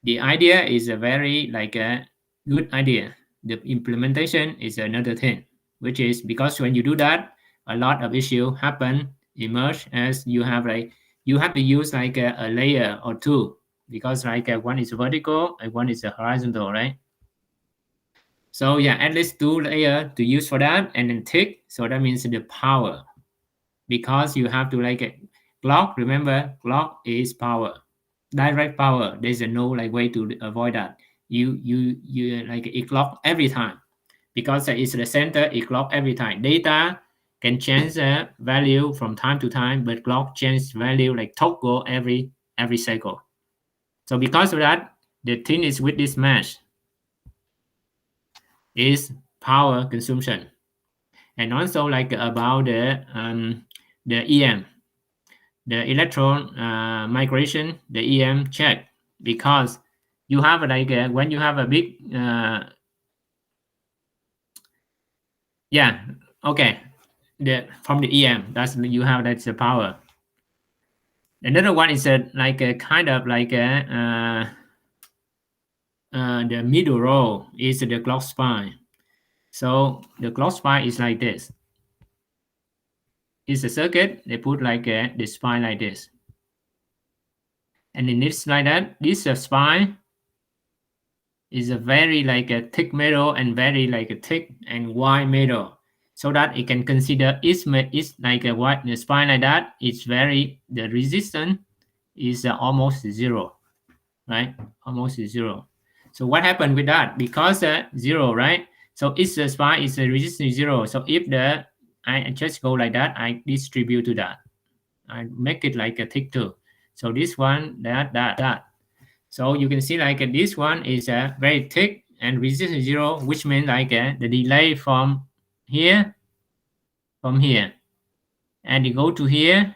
The idea is a very like a good idea. The implementation is another thing, which is because when you do that, a lot of issues happen emerge as you have to use like a layer or two because like one is vertical and one is horizontal, right? So yeah, at least 2 layer to use for that, and then thick. So that means the power, because you have to like clock. Remember, clock is power, direct power. There's no like way to avoid that. You like it clock every time, because it's the center. It clock every time. Data can change value from time to time, but clock change value like toggle every cycle. So because of that, the thing is with this mesh is power consumption, and also like about the EM, the electron migration, the EM check, because you have like when you have a big yeah, okay, the from the EM, that's you have that's the power. Another one is like a kind of like the middle row is the clock spine. So the clock spine is like this. It's a circuit. They put like the spine like this, and in this like that, this spine is a very like a thick metal and very like a thick and wide metal, so that it can consider it's like a wide the spine like that. It's very the resistance is almost zero, right? Almost zero. So what happened with that? Because zero, right? So it's the spine is a resistance zero. So if the I just go like that, I distribute to that. I make it like a thick too. So this one, that. So you can see like this one is very thick and resistance zero, which means like the delay from here, and you go to here,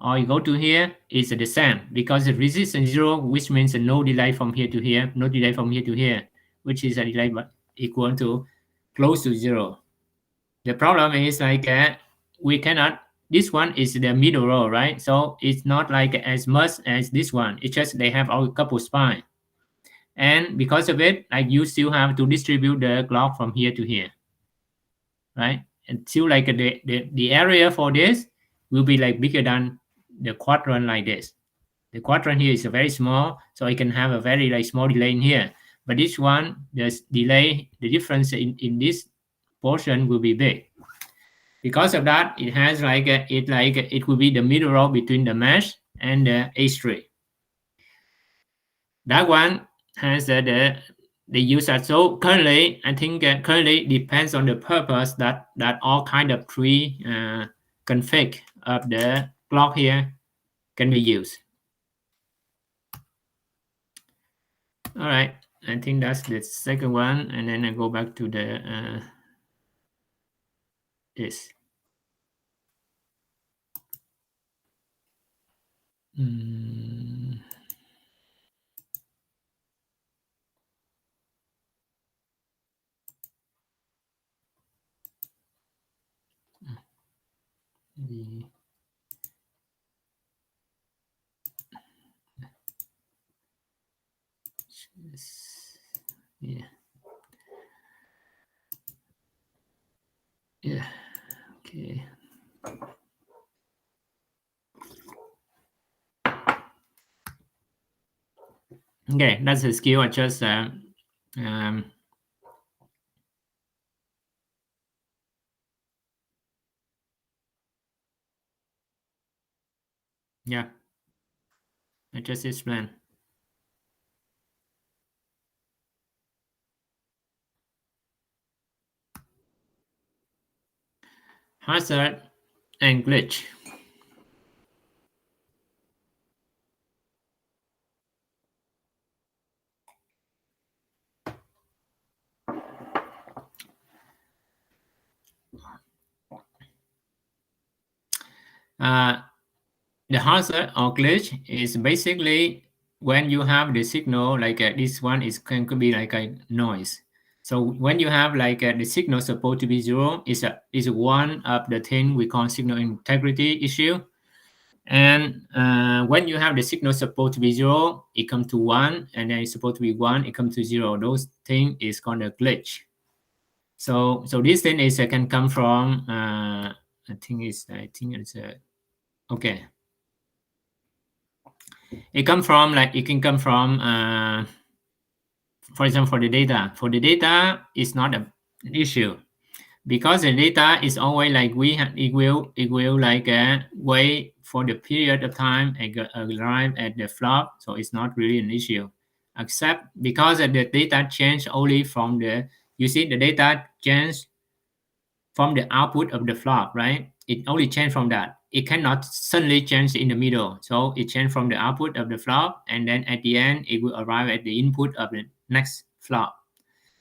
or you go to here is the same, because the resistance zero, which means no delay from here to here, no delay from here to here, which is a delay equal to close to zero. The problem is like we cannot. This one is the middle row, right? So it's not like as much as this one. It's just they have a couple spine, and because of it, like you still have to distribute the clock from here to here, right? Until like the area for this will be like bigger than the quadrant like this. The quadrant here is very small, so I can have a very like small delay in here. But this one, the delay, the difference in this portion will be big. Because of that, it has like it will be the middle row between the mesh and the H3. That one has the use that. So currently, I think currently depends on the purpose that all kind of three config of the clock here can be used. All right, I think that's the second one, and then I go back to the this. Yeah. Yeah. Okay. Okay, that's a skill. I just yeah, I just explained. Hazard and glitch. The hazard or glitch is basically when you have the signal like this one is could be like a noise. So when you have like the signal supposed to be zero, is one of the thing we call signal integrity issue. And when you have the signal supposed to be zero, it comes to one, and then it's supposed to be one, it comes to zero. Those thing is called a glitch. So this thing is can come from I think it's okay. It come from like it can come from for example for the data is not an issue because the data is always like it will like wait for the period of time and arrive at the flop, so it's not really an issue except because the data change only from the you see the data change from the output of the flop, right? It only change from that. It cannot suddenly change in the middle. So it change from the output of the flop, and then at the end, it will arrive at the input of the next flop.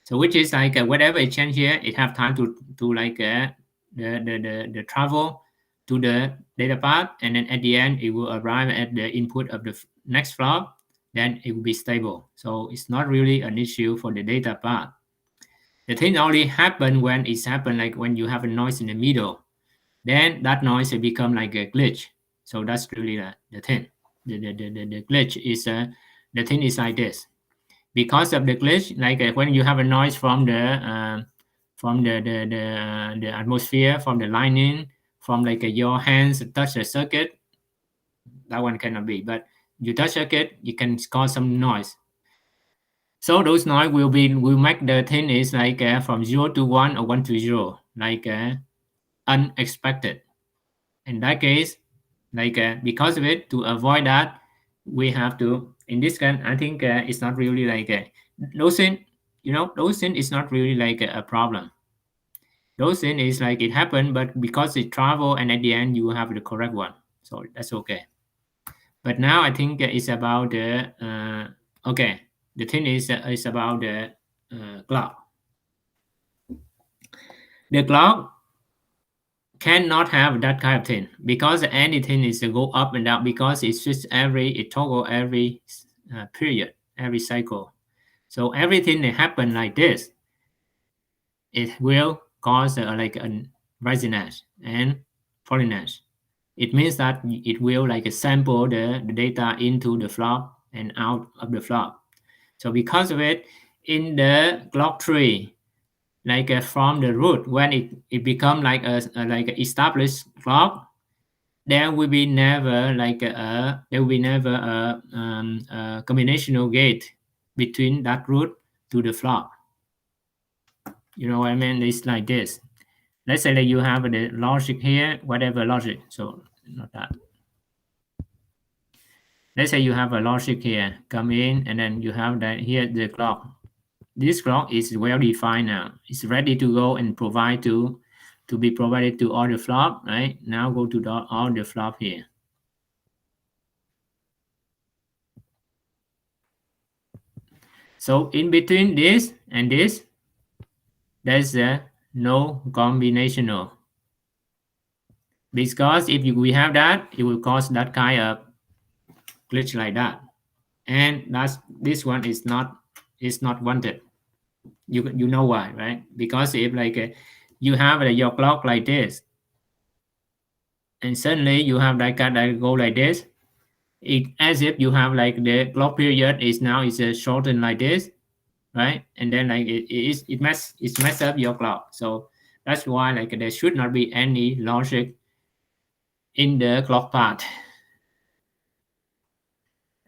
So which is like whatever it change here, it have time to like the travel to the data path, and then at the end, it will arrive at the input of the next flop. Then it will be stable. So it's not really an issue for the data path. The thing only happen when it's happen like when you have a noise in the middle, then that noise will become like a glitch. So that's really the thing. The glitch is the thing is like this. Because of the glitch, like when you have a noise from the atmosphere, from the lightning, from like your hands touch the circuit, that one cannot be. But you touch circuit, you can cause some noise. So those noise will make the thing is like from 0 to 1 or 1 to 0, like unexpected. In that case, like because of it, to avoid that, we have to in this kind. I think it's not really like those thing. Those thing is not really like a problem. Those thing is like it happened, but because it travel and at the end you have the correct one, so that's okay. But now I think it's about the okay. The thing is about the clock. The clock cannot have that kind of thing because anything is to go up and down because it's just it toggle every period, every cycle. So everything that happen like this, it will cause like a resonance and pollination. It means that it will like sample the data into the flop and out of the flop. So because of it, in the clock tree, like from the root, when it become like a like a established clock, there will be never like there will be never a combinational gate between that root to the flop. You know what I mean? It's like this. Let's say that you have the logic here, whatever logic. So not that. Let's say you have a logic here, come in, and then you have that here the clock. This clock is well defined now. It's ready to go and provide to be provided to all the flop, right? Now go to all the flop here. So in between this and this, there's no combinational. Because if we have that, it will cause that kind of glitch like that. And this one is not wanted. You know why, right? Because if like you have your clock like this, and suddenly you have that kind that go like this, it as if you have like the clock period is now is shortened like this, right? And then like it mess up your clock. So that's why like there should not be any logic in the clock part.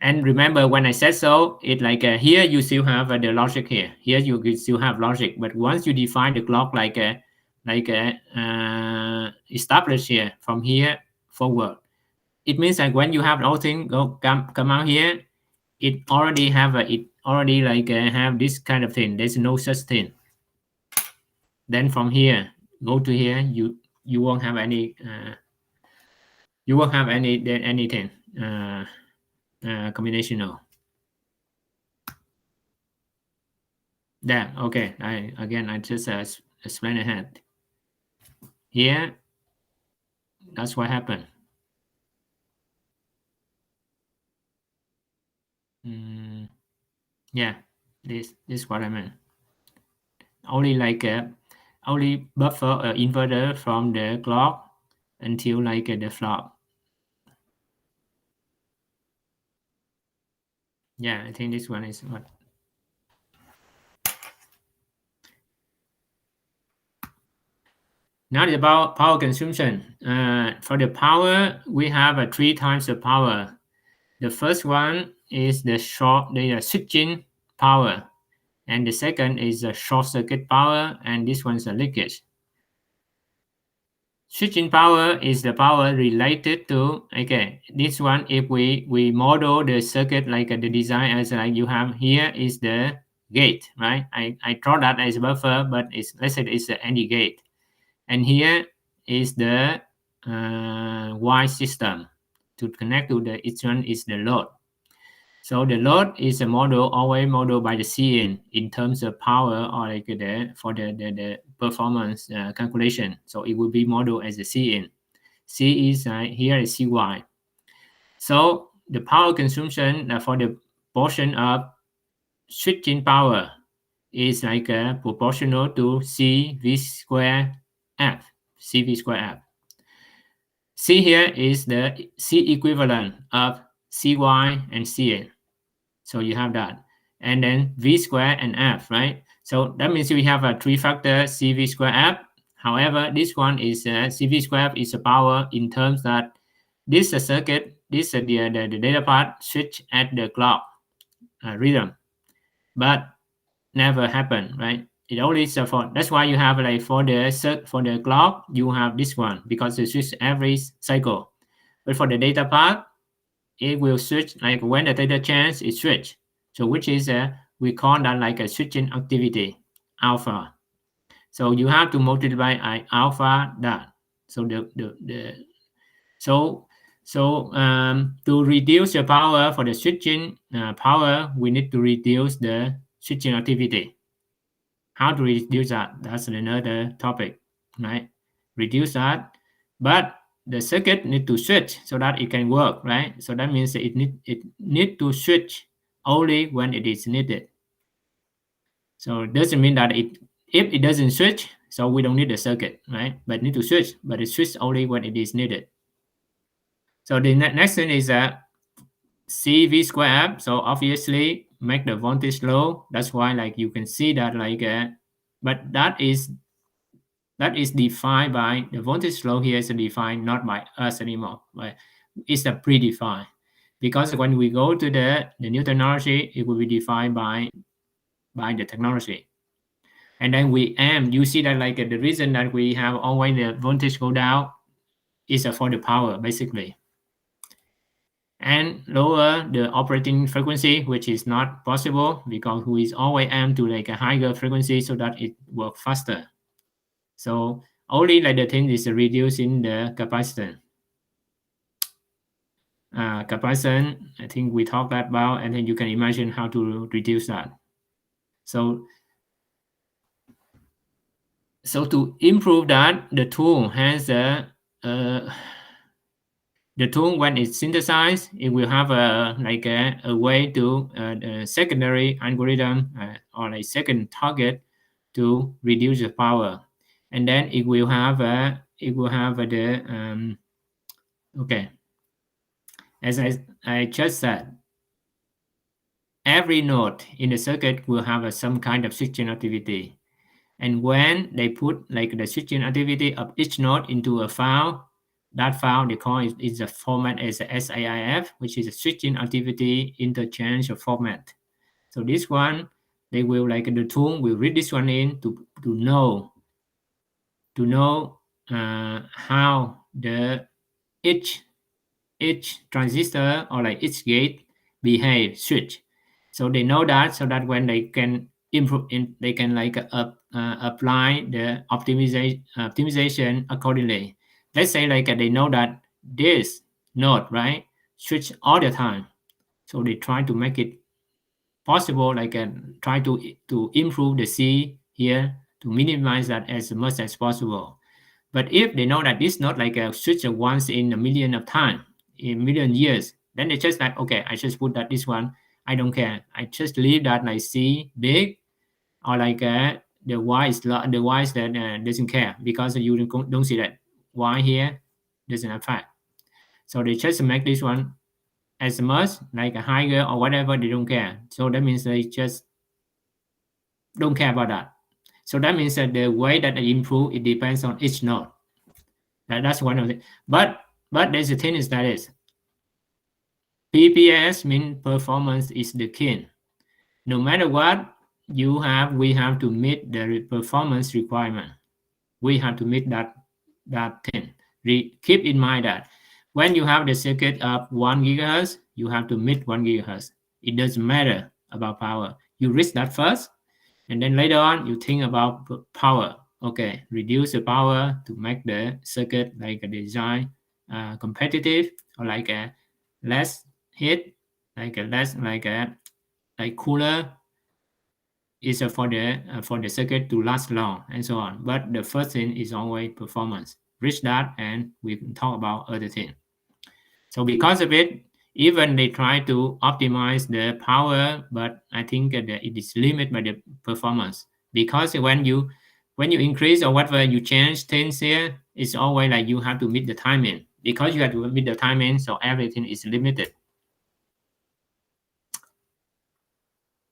And remember when I said so, it like here you still have the logic here. Here you still have logic, but once you define the clock like established here from here forward, it means that when you have the whole thing come out here, it already like have this kind of thing. There's no such thing. Then from here go to here, you won't have any anything combinational. There, okay. I just explain ahead. Here, that's what happened. Yeah, this is what I meant. Only like only buffer inverter from the clock until like the flop. Yeah, I think this one is what. Now it's about power consumption. For the power, we have 3 times the power. The first one is the switching power, and the second is the short circuit power, and this one's a leakage. Switching power is the power related to, okay, this one, if we model the circuit like the design as like you have here is the gate, right? I draw that as buffer, but it's, let's say it's the AND gate. And here is the Y system. To connect to the each one is the load. So the load is a model always modeled by the Cin in terms of power or like for the performance calculation. So it will be modeled as a Cin. C is here is Cy. So the power consumption for the portion of switching power is like proportional to CV square F. CV square F. C here is the C equivalent of Cy and Cn. So you have that. And then V square and F, right? So that means we have a three-factor CV square F. However, this one is CV square F is a power in terms that this circuit, this the data part switch at the clock rhythm, but never happen, right? It only is for, that's why you have like for the clock, you have this one because it switch every cycle. But for the data part, it will switch like when the data change, it switch. So which is we call that like a switching activity, alpha. So you have to multiply alpha that. So to reduce the power for the switching power, we need to reduce the switching activity. How to reduce that? That's another topic, right? Reduce that, but the circuit need to switch so that it can work, right? So that means it need to switch only when it is needed. So it doesn't mean that if it doesn't switch, so we don't need the circuit, right? But need to switch, but it switch only when it is needed. So the next thing is CV square F. So obviously make the voltage low. That's why like you can see that like, but that is defined by the voltage flow here is defined not by us anymore, but it's a predefined. Because when we go to the new technology, it will be defined by the technology. And then we aim, you see that like the reason that we have always the voltage go down is for the power basically. And lower the operating frequency, which is not possible because we always aim to like a higher frequency so that it works faster. So only like the thing is reducing the capacitance. Capacitance, I think we talked about, and then you can imagine how to reduce that. So to improve that, the tool has the tool when it's synthesized, it will have a like a way to a secondary algorithm or a second target to reduce the power, and then it will have the okay. As I just said, every node in the circuit will have some kind of switching activity. And when they put like the switching activity of each node into a file, that file they call it is a format as a SAIF, which is a switching activity interchange format. So this one, they will like the tool will read this one in to know how the each transistor or like each gate behave switch. So they know that so that when they can improve they can like apply the optimization accordingly. Let's say like they know that this node, right, switch all the time. So they try to make it possible, like try to improve the C here to minimize that as much as possible. But if they know that this node like a switch once in a million of time, in million years, then they just like, okay, I just put that this one, I don't care, I just leave that like C big, or like the Y is the Y is that doesn't care because you don't see that Y here doesn't affect. So they just make this one as much like a higher or whatever, they don't care. So that means they just don't care about that. So that means that the way that they improve, it depends on each node. That's one of the, but there's a thing is that is PPS means performance is the king. No matter what you have, we have to meet the performance requirement. We have to meet that thing. Keep in mind that when you have the circuit of 1 gigahertz, you have to meet 1 gigahertz. It doesn't matter about power. You reach that first, and then later on you think about power. Okay, reduce the power to make the circuit like a design competitive, or like a less heat, like a less like cooler, is for the circuit to last long, and so on. But the first thing is always performance. Reach that, and we can talk about other things. So because of it, even they try to optimize the power, but I think that it is limited by the performance. Because when you increase or whatever you change things here, it's always like you have to meet the timing. Because you have to meet the timing, so everything is limited.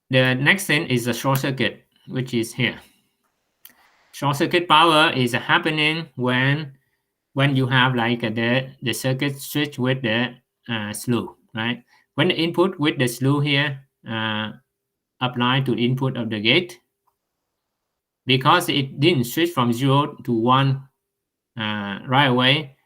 The next thing is a short circuit, which is here. Short circuit power is happening when you have like the circuit switch with the slew, right? When the input with the slew here apply to input of the gate, because it didn't switch from 0 to 1 right away,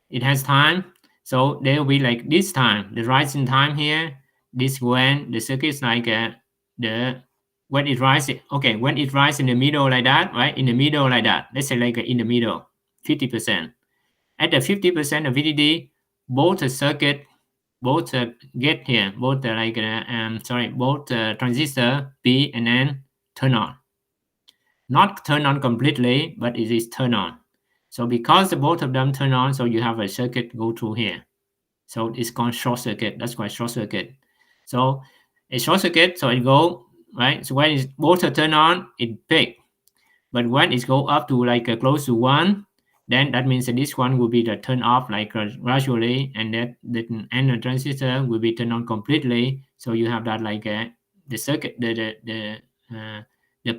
it has time. So there will be like this time, the rising time here. This when the circuit is like the when it rises, okay, when it rises in the middle like that, right? In the middle like that, let's say like in the middle, 50%. At the 50% of VDD, both the circuit, both gate here, both both transistor P and N turn on. Not turn on completely, but it is turn on. So because the both of them turn on, so you have a circuit go through here. So it's called short circuit. That's why short circuit. So a short circuit, so it go right. So when it's both are turn on, it peak. But when it go up to like close to 1, then that means that this one will be the turn off like gradually, and that the transistor will be turned on completely. So you have that like the circuit, the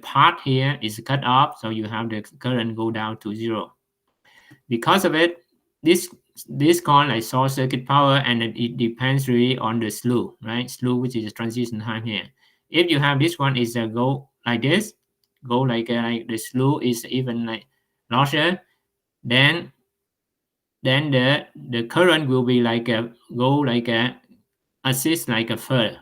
part here is cut off, so you have the current go down to 0. Because of it, this called like short circuit power, and it depends really on the slew, right? Slew, which is the transition time here. If you have this one is a go like this, go like the slew is even like larger, then the current will be like go like assist like a further.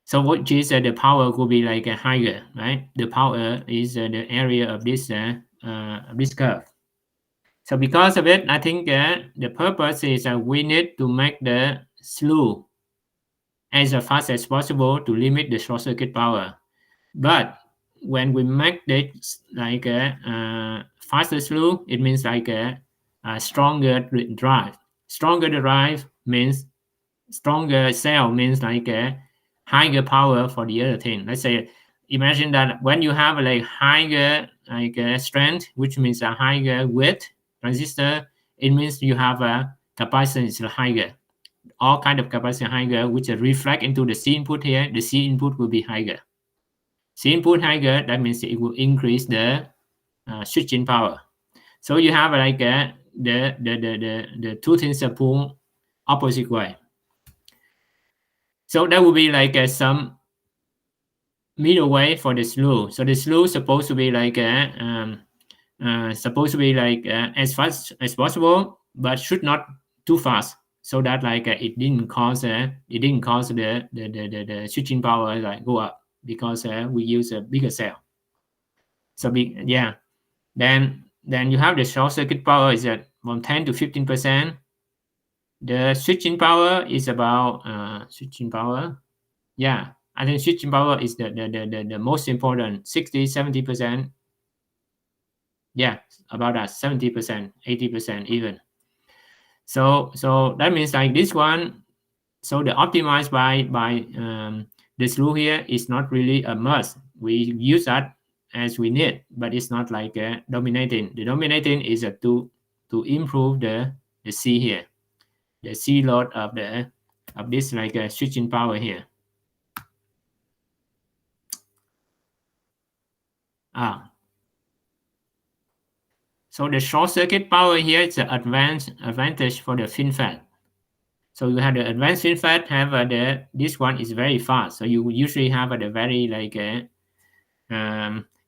So which is the power could be like higher, right? The power is the area of this curve. So because of it, I think the purpose is we need to make the slew as fast as possible to limit the short circuit power. But when we make this like a faster slew, it means like a stronger drive. Stronger drive means stronger cell, means like a higher power for the other thing. Let's say, imagine that when you have like higher like strength, which means a higher width transistor, it means you have a capacitance higher. All kind of capacitance higher, which reflect into the C input here. The C input will be higher. C input higher, that means it will increase the switching power. So you have like the two things are pulled opposite way. So that will be like some middle way for the slew. So the slew supposed to be like as fast as possible, but should not too fast, so that like it didn't cause the switching power like go up, because we use a bigger cell. So yeah, then you have the short circuit power is at from 10 to 15%. The switching power is about switching power. Yeah, I think switching power is the most important, 60-70%. Yeah, about that, 70%, 80% even. So that means like this one, so the optimized by the slew here is not really a must. We use that as we need, but it's not like dominating. The dominating is to improve the C here, the C load of this like switching power here. So the short circuit power here is an advantage for the FinFET. So you have the advanced FinFET have this one is very fast. So you usually have the very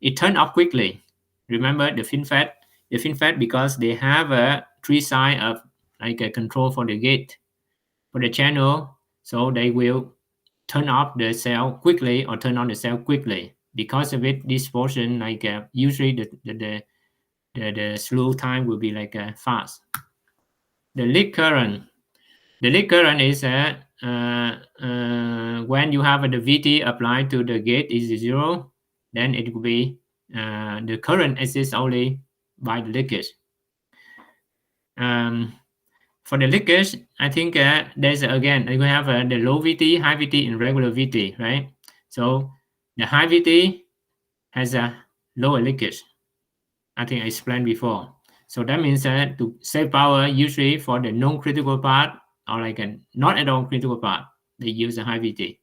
it turn off quickly. Remember the FinFET because they have a 3 side of like a control for the gate for the channel, so they will turn off the cell quickly or turn on the cell quickly. Because of it, this portion usually the slew time will be fast. The lead current. The lead current is when you have the VT applied to the gate is 0, then it will be the current exists only by the leakage. For the leakage, I think there's again we have the low VT, high VT, and regular VT, right? So the high VT has a lower leakage. I think I explained before. So that means to save power, usually for the non-critical part or not at all critical part, they use a high VT.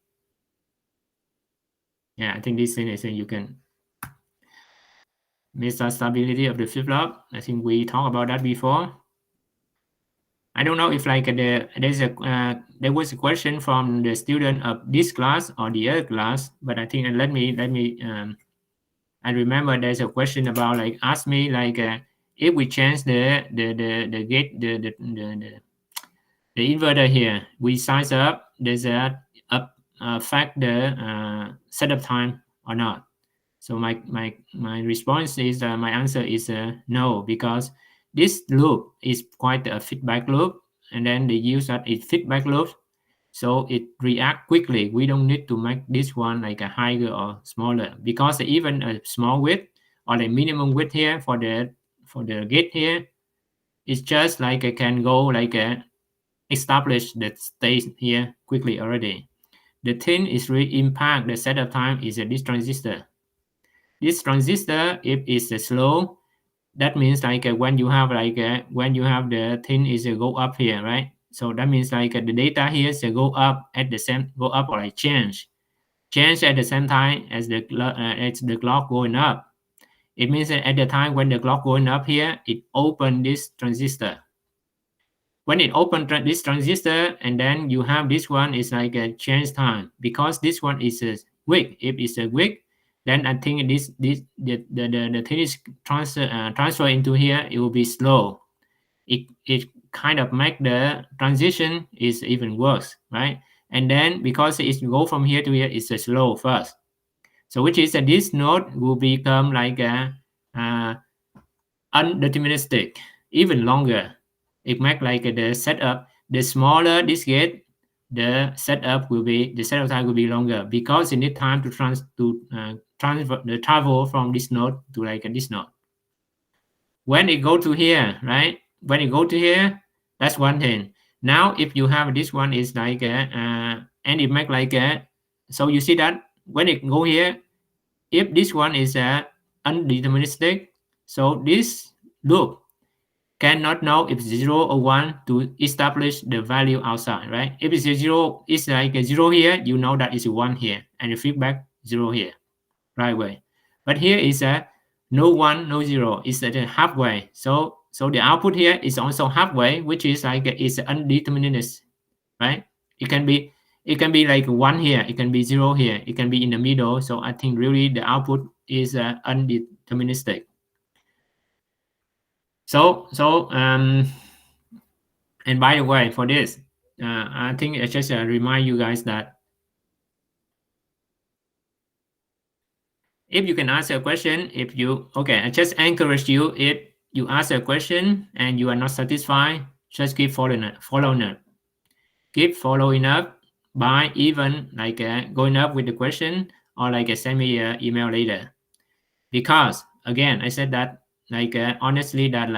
Yeah, I think this thing is you can miss the stability of the flip-flop. I think we talked about that before. I don't know if there was a question from the student of this class or the other class, but I think let me I remember there's a question about ask me if we change the gate the inverter here, we size up, does that affect the setup time or not? So my response is my answer is no, because this loop is quite a feedback loop, and then the use that is feedback loop, so it react quickly. We don't need to make this one like a higher or smaller, because even a small width or the minimum width here for the gate here, it's just it can go establish the state here quickly already. The thing is really impact the setup time is this transistor. This transistor, if it's slow, that means when you have the thing is go up here, right? So that means the data here is go up at the same go up or change at the same time as the clock going up. It means that at the time when the clock going up here, it open this transistor. When it open this transistor, and then you have this one is a change time, because this one is weak. If it's weak, then I think the thing is transfer into here, it will be slow. It kind of make the transition is even worse, right? And then because it go from here to here, it's slow first. So which is that this node will become undeterministic, even longer. It make the setup, the smaller this gate, the setup time will be longer, because you need time to transfer the travel from this node to this node. When it go to here, right? When it go to here, that's one thing. Now if you have this one is and it make so you see that when it go here, if this one is undeterministic, so this loop cannot know if 0 or 1 to establish the value outside, right? If it's a 0, it's a 0 here, you know that it's a 1 here, and the feedback 0 here, right away. But here is a no 1, no 0, it's at a halfway. So the output here is also halfway, which is it's undeterminist, right? It can be 1 here, it can be 0 here, it can be in the middle. So I think really the output is undeterministic. So and by the way, for this, I think I just remind you guys that if you can ask a question, I just encourage you, if you ask a question and you are not satisfied, just keep following up. Keep following up by even going up with the question, or send me an email later. Because again, I said that honestly that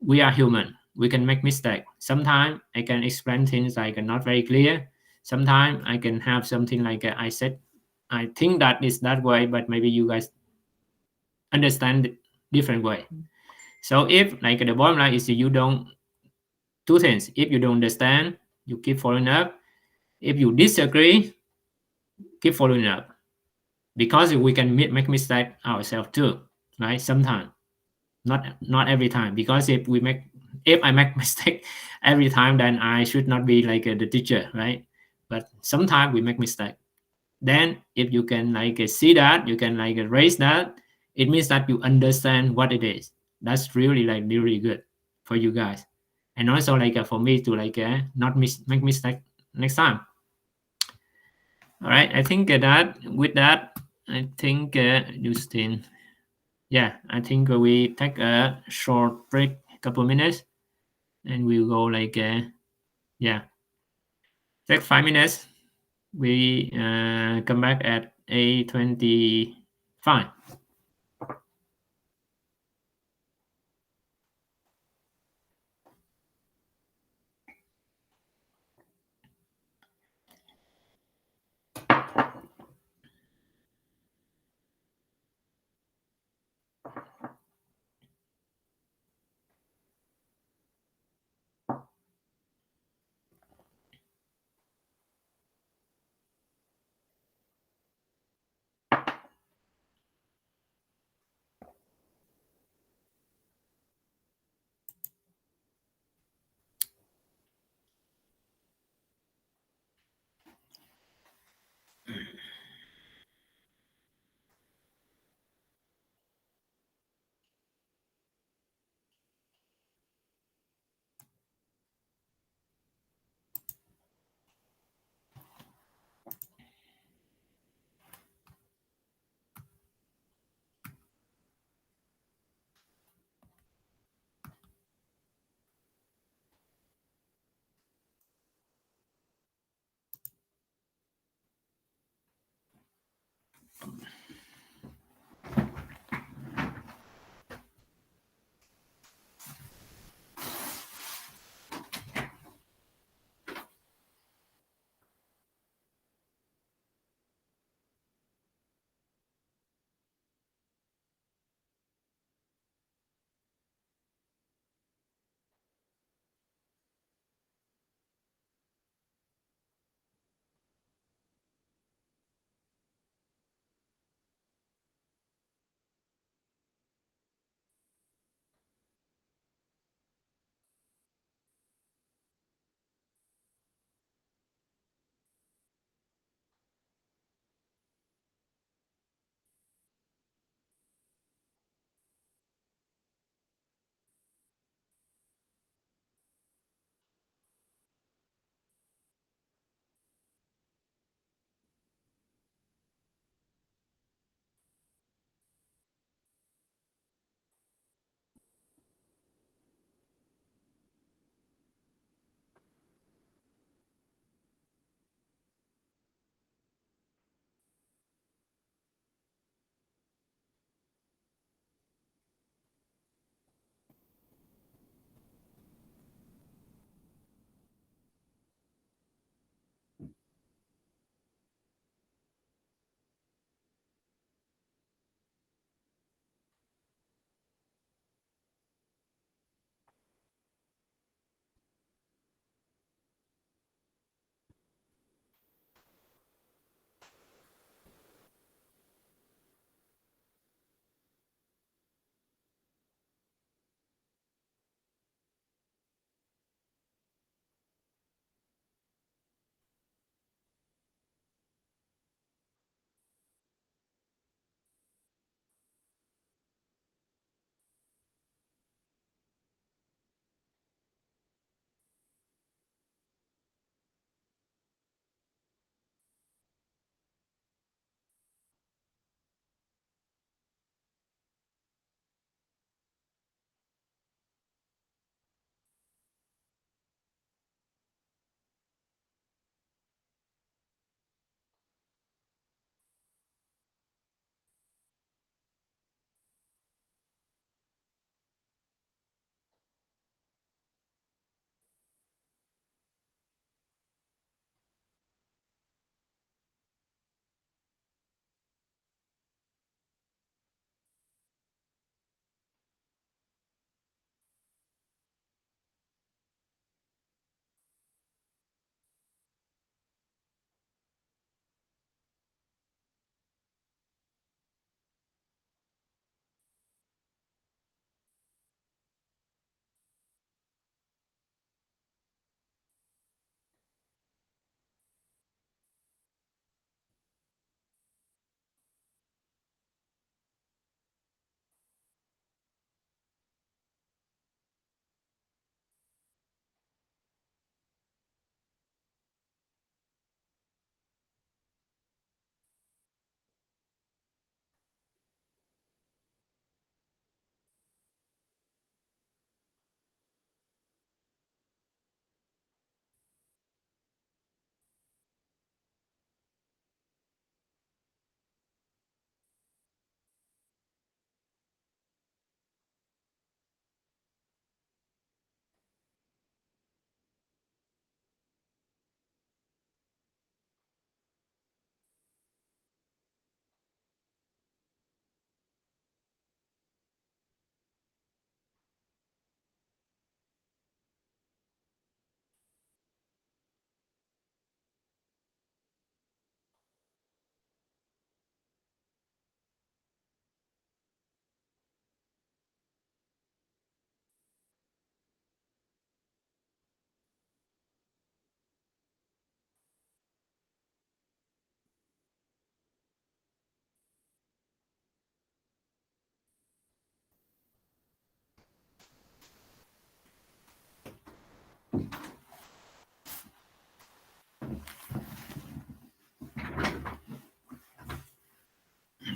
we are human. We can make mistake. Sometimes I can explain things not very clear. Sometimes I can have something I said, I think that is that way, but maybe you guys understand different way. So if the bottom line is you don't, two things. If you don't understand, you keep following up. If you disagree, keep following up, because we can make mistake ourselves too, right? Sometimes, not every time, because if we make if I make mistake every time, then I should not be like the teacher, right? But sometimes we make mistake. Then if you can like see that, you can like raise that, it means that you understand what it is. That's really like really good for you guys, and also like for me to like not make mistake next time. All right, I think that with that, I think Justin, yeah, I think we take a short break, couple minutes, and we'll go like yeah, take 5 minutes. We come back at 8:25.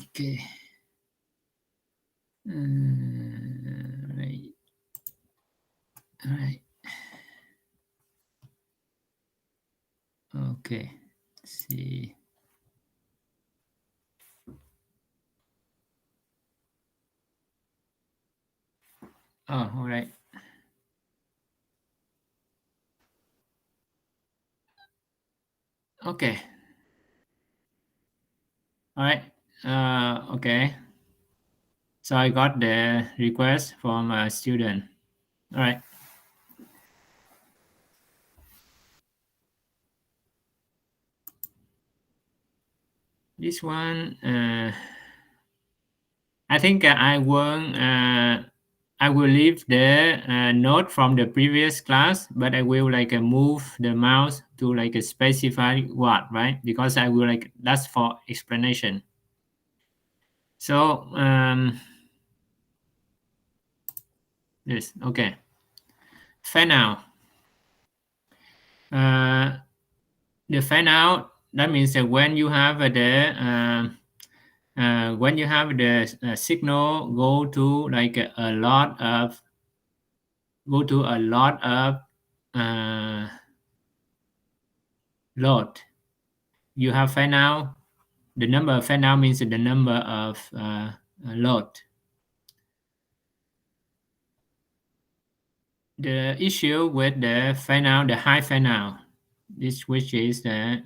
Okay. Right. All right. Okay. Let's see. Oh, all right. Okay. All right. Okay. So I got the request from a student. All right. This one, I think I will leave the note from the previous class, but I will like move the mouse to like a specify what, right? Because I will like that's for explanation. So this okay. Fan out. Uh, the fan out that means that when you have when you have the signal go to a lot of uh, load. You have fan out. The number of fan out means the number of load. The issue with the fan out, the high fan out, this which is the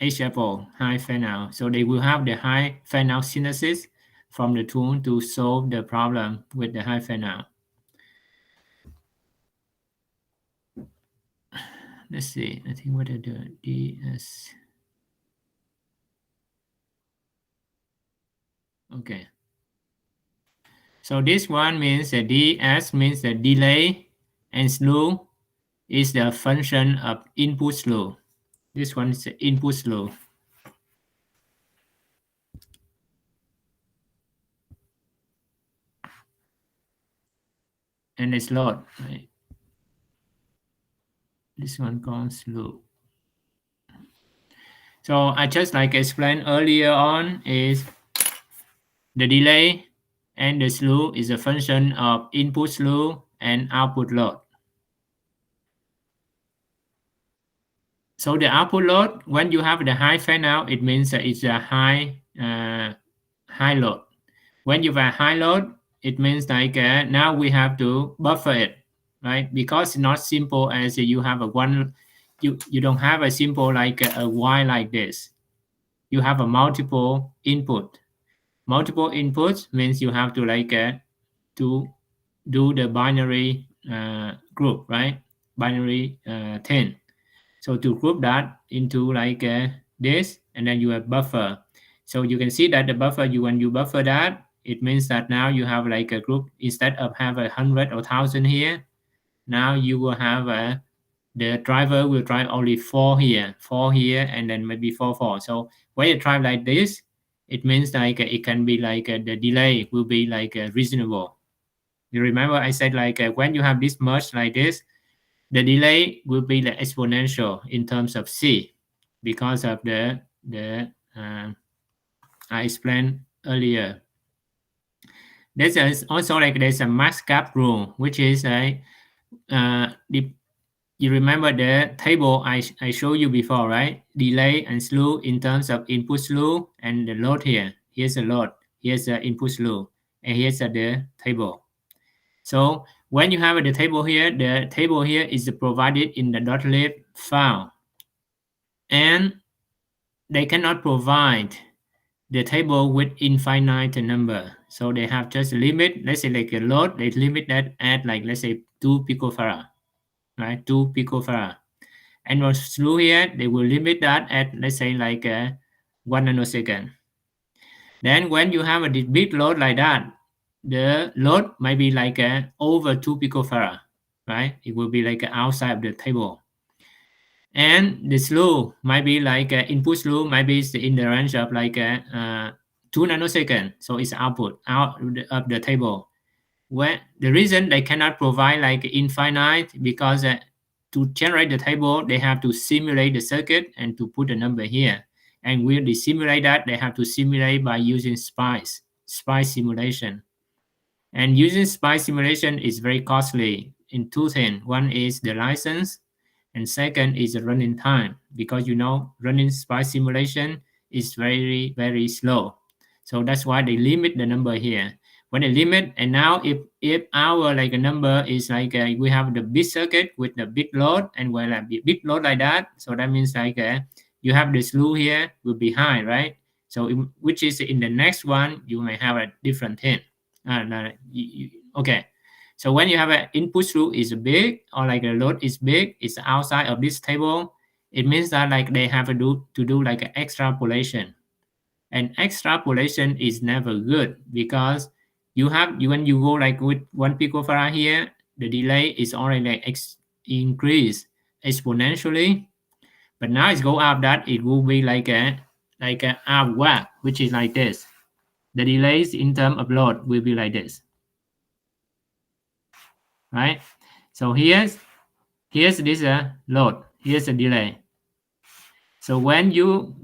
HFO, high fan out. So they will have the high fan out synthesis from the tool to solve the problem with the high fan out. Let's see. I think what are the DS. Okay. So this one means the DS means the delay and slew is the function of input slew. This one is the input slew. And it's load, right? This one called slew. So I just like explained earlier on is the delay and the slew is a function of input slew and output load. So the output load, when you have the high fan out, it means that it's a high load. When you have high load, it means like now we have to buffer it, right? Because it's not simple as you have a one, you don't have a simple like a Y like this. You have a multiple input. Multiple inputs means you have to like to do the binary group, right? Binary 10. So to group that into like this, and then you have buffer. So you can see that the buffer, when you buffer that, it means that now you have like a group, instead of have 100 or 1,000 here, now you will have the driver will drive only four here, and then maybe four. So when you drive like this, it means like it can be like the delay will be like reasonable. You remember I said like when you have this merge like this, the delay will be the exponential in terms of C because of the I explained earlier. There's also like there's a max gap rule, which is you remember the table I showed you before, right? Delay and slew in terms of input slew and the load here. Here's the load, here's the input slew, and here's the table. So when you have the table here is provided in the .lib file, and they cannot provide the table with infinite number. So they have just limit, let's say like a load, they limit that at like, let's say 2 picofarad, right? 2 picofarad. And for slew here, they will limit that at, let's say like 1 nanosecond. Then when you have a big load like that, the load might be like over 2 picofarad, right? It will be like outside of the table. And the slew might be like input slew might be in the range of like 2 nanosecond. So it's output out of the table. When the reason they cannot provide like infinite because to generate the table, they have to simulate the circuit and to put a number here. And when they simulate that, they have to simulate by using SPICE simulation. And using SPICE simulation is very costly in two things. One is the license, and second is the running time, because running SPICE simulation is very, very slow. So that's why they limit the number here. When they limit, and now if our like a number is like we have the big circuit with the big load, and when a big load like that, so that means like you have the slew here will be high, right? So which is in the next one you may have a different thing. Okay, so when you have an input slew is big, or like a load is big, it's outside of this table, it means that like they have to do like an extrapolation. And extrapolation is never good, because when you go like with 1 picofarad here, the delay is already like increased exponentially, but now it's go up that it will be like a out of whack, which is like this. The delays in terms of load will be like this, right? So here's this load, here's a delay. So when you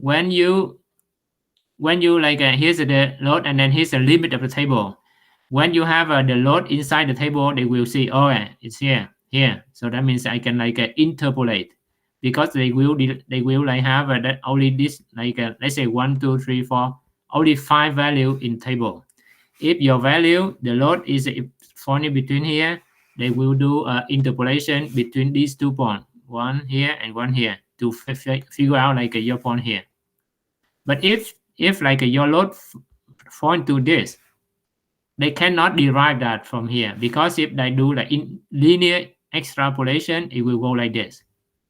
like here's the load, and then here's the limit of the table. When you have the load inside the table, they will see, oh, it's here. So that means I can like interpolate, because they will like have that only this like let's say 1 2 3 4, only 5 value in table. If your value, the load is falling between here, they will do interpolation between these 2 points, one here and one here, to figure out like your point here. But if like your load fall into this, they cannot derive that from here, because if they do like in linear extrapolation, it will go like this,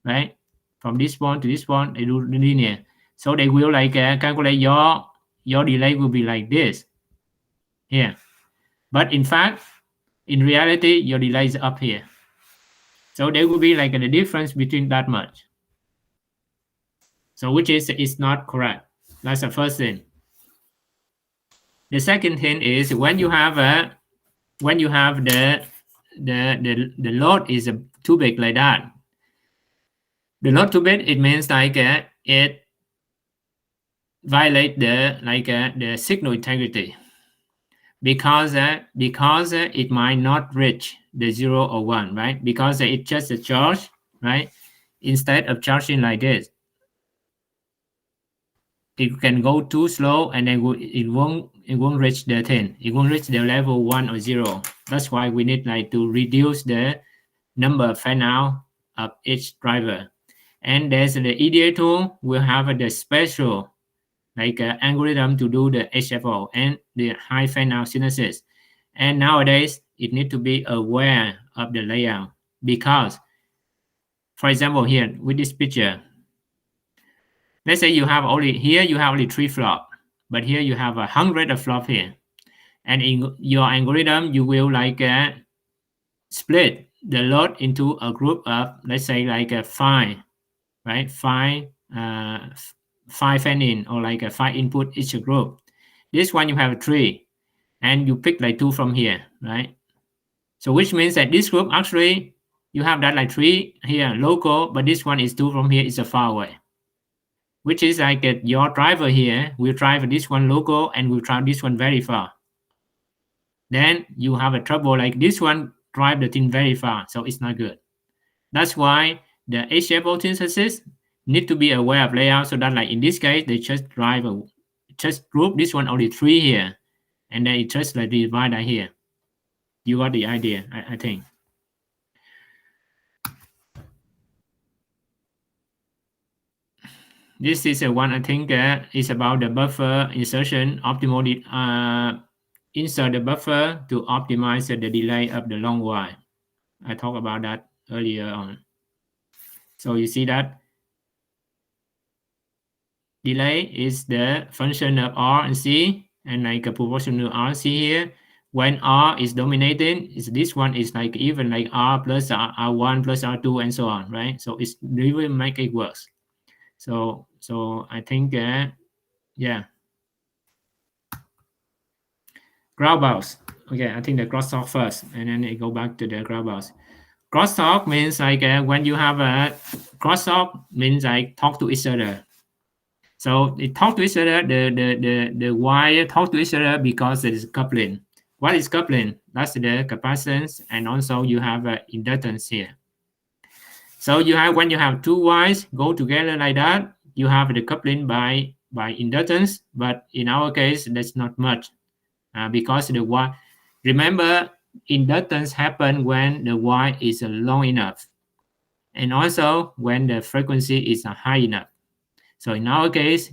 right? From this point to this point, they do linear. So they will like calculate your delay will be like this here. But in fact, in reality, your delay is up here. So there will be like the difference between that much. So which is not correct. That's the first thing. The second thing is when you have the load is too big like that. The load too big, it means like it violate the signal integrity, because it might not reach the 0 or 1, right? Because it's just a charge, right? Instead of charging like this, it can go too slow, and then it won't reach the 10. It won't reach the level 1 or 0. That's why we need like to reduce the number of fan out of each driver. And there's the EDA tool will have the special like algorithm to do the HFO and the high fan out synthesis. And nowadays it need to be aware of the layout, because for example here with this picture, let's say you have only 3 flop, but here you have 100 of flop here, and in your algorithm you will like split the load into a group of, let's say like 5, right? 5 fan in, or like a 5 input each group. This one you have 3, and you pick like 2 from here, right? So which means that this group actually you have that like 3 here local, but this one is 2 from here, is a far away, which is like your driver here will drive this one local and will drive this one very far. Then you have a trouble like this one drive the thing very far, so it's not good. That's why the HFO synthesis need to be aware of layout, so that like in this case they just group this one only 3 here, and then it just like divide that here. You got the idea, I think. This is one I think is about the buffer insertion optimal. Insert the buffer to optimize the delay of the long while. I talked about that earlier on. So you see that delay is the function of R and C, and like a proportional R C here. When R is dominating, this one is like even like R plus R1 plus R2 and so on, right? So it's really make it worse. So I think yeah. Ground bars. Okay, I think the crosstalk first, and then it go back to the ground bars. Crosstalk means like when you have a crosstalk means like talk to each other. So they talk to each other. The wire talk to each other because there is coupling. What is coupling? That's the capacitance, and also you have inductance here. So you have when you have two wires go together like that, you have the coupling by inductance. But in our case, that's not much because the wire. Remember, inductance happen when the wire is long enough, and also when the frequency is high enough. So in our case,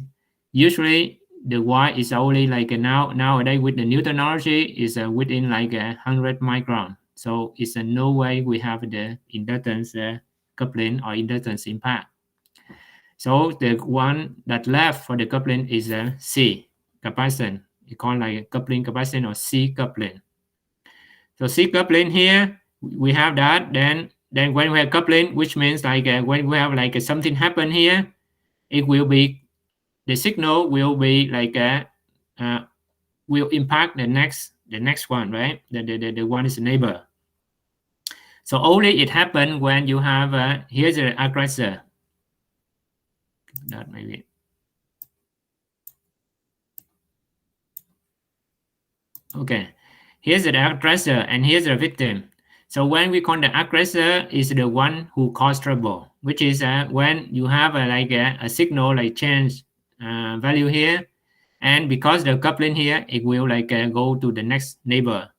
usually the Y is only like nowadays with the new technology is within like 100 micron. So it's no way we have the inductance coupling or inductance impact. So the one that left for the coupling is a C capacitance. You call like coupling capacitance or C coupling. So C coupling here we have that. Then when we have coupling, which means like when we have like something happen here, it will be the signal will be like will impact the next one, right? The one is the neighbor. So only it happen when you have here's the aggressor. That maybe okay. Here's the aggressor and here's the victim. So when we call the aggressor is the one who caused trouble, which is when you have like a signal like change value here, and because the coupling here, it will like go to the next neighbor.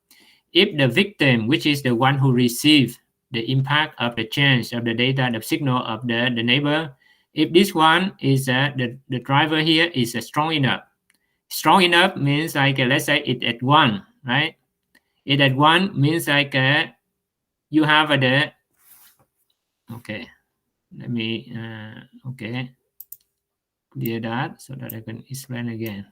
If the victim, which is the one who received the impact of the change of the data, the signal of the neighbor, if this one is the driver here is strong enough means like let's say it at one, right? It at one means like you have the okay. Let me okay clear that so that I can explain again.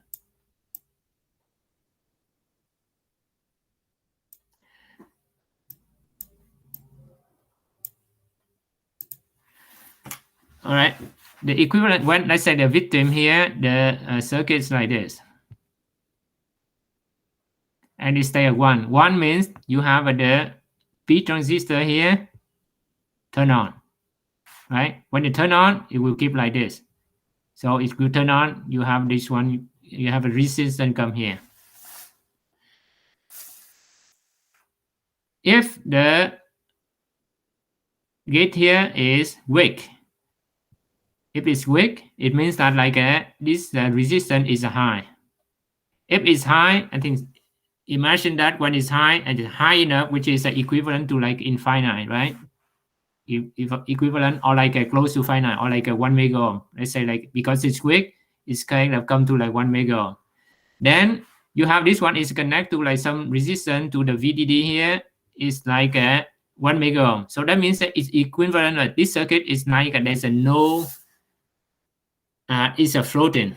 All right. The equivalent when let's say the victim here, the circuit is like this. And it stay at 1. 1 means you have the P transistor here turn on, right? When it turn on, it will keep like this. So if you turn on, you have this one, you have a resistance come here. If the gate here is weak, if it's weak, it means that like this resistance is high. If it's high, I think imagine that when it's high and it's high enough, which is equivalent to like infinite, right? If equivalent or like a close to finite or like a 1 mega ohm, let's say like because it's quick, it's kind of come to like 1 mega ohm. Then you have this one is connect to like some resistance to the VDD here is like a 1 mega ohm. So that means that it's equivalent. Like this circuit is like there's a no, it's a floating.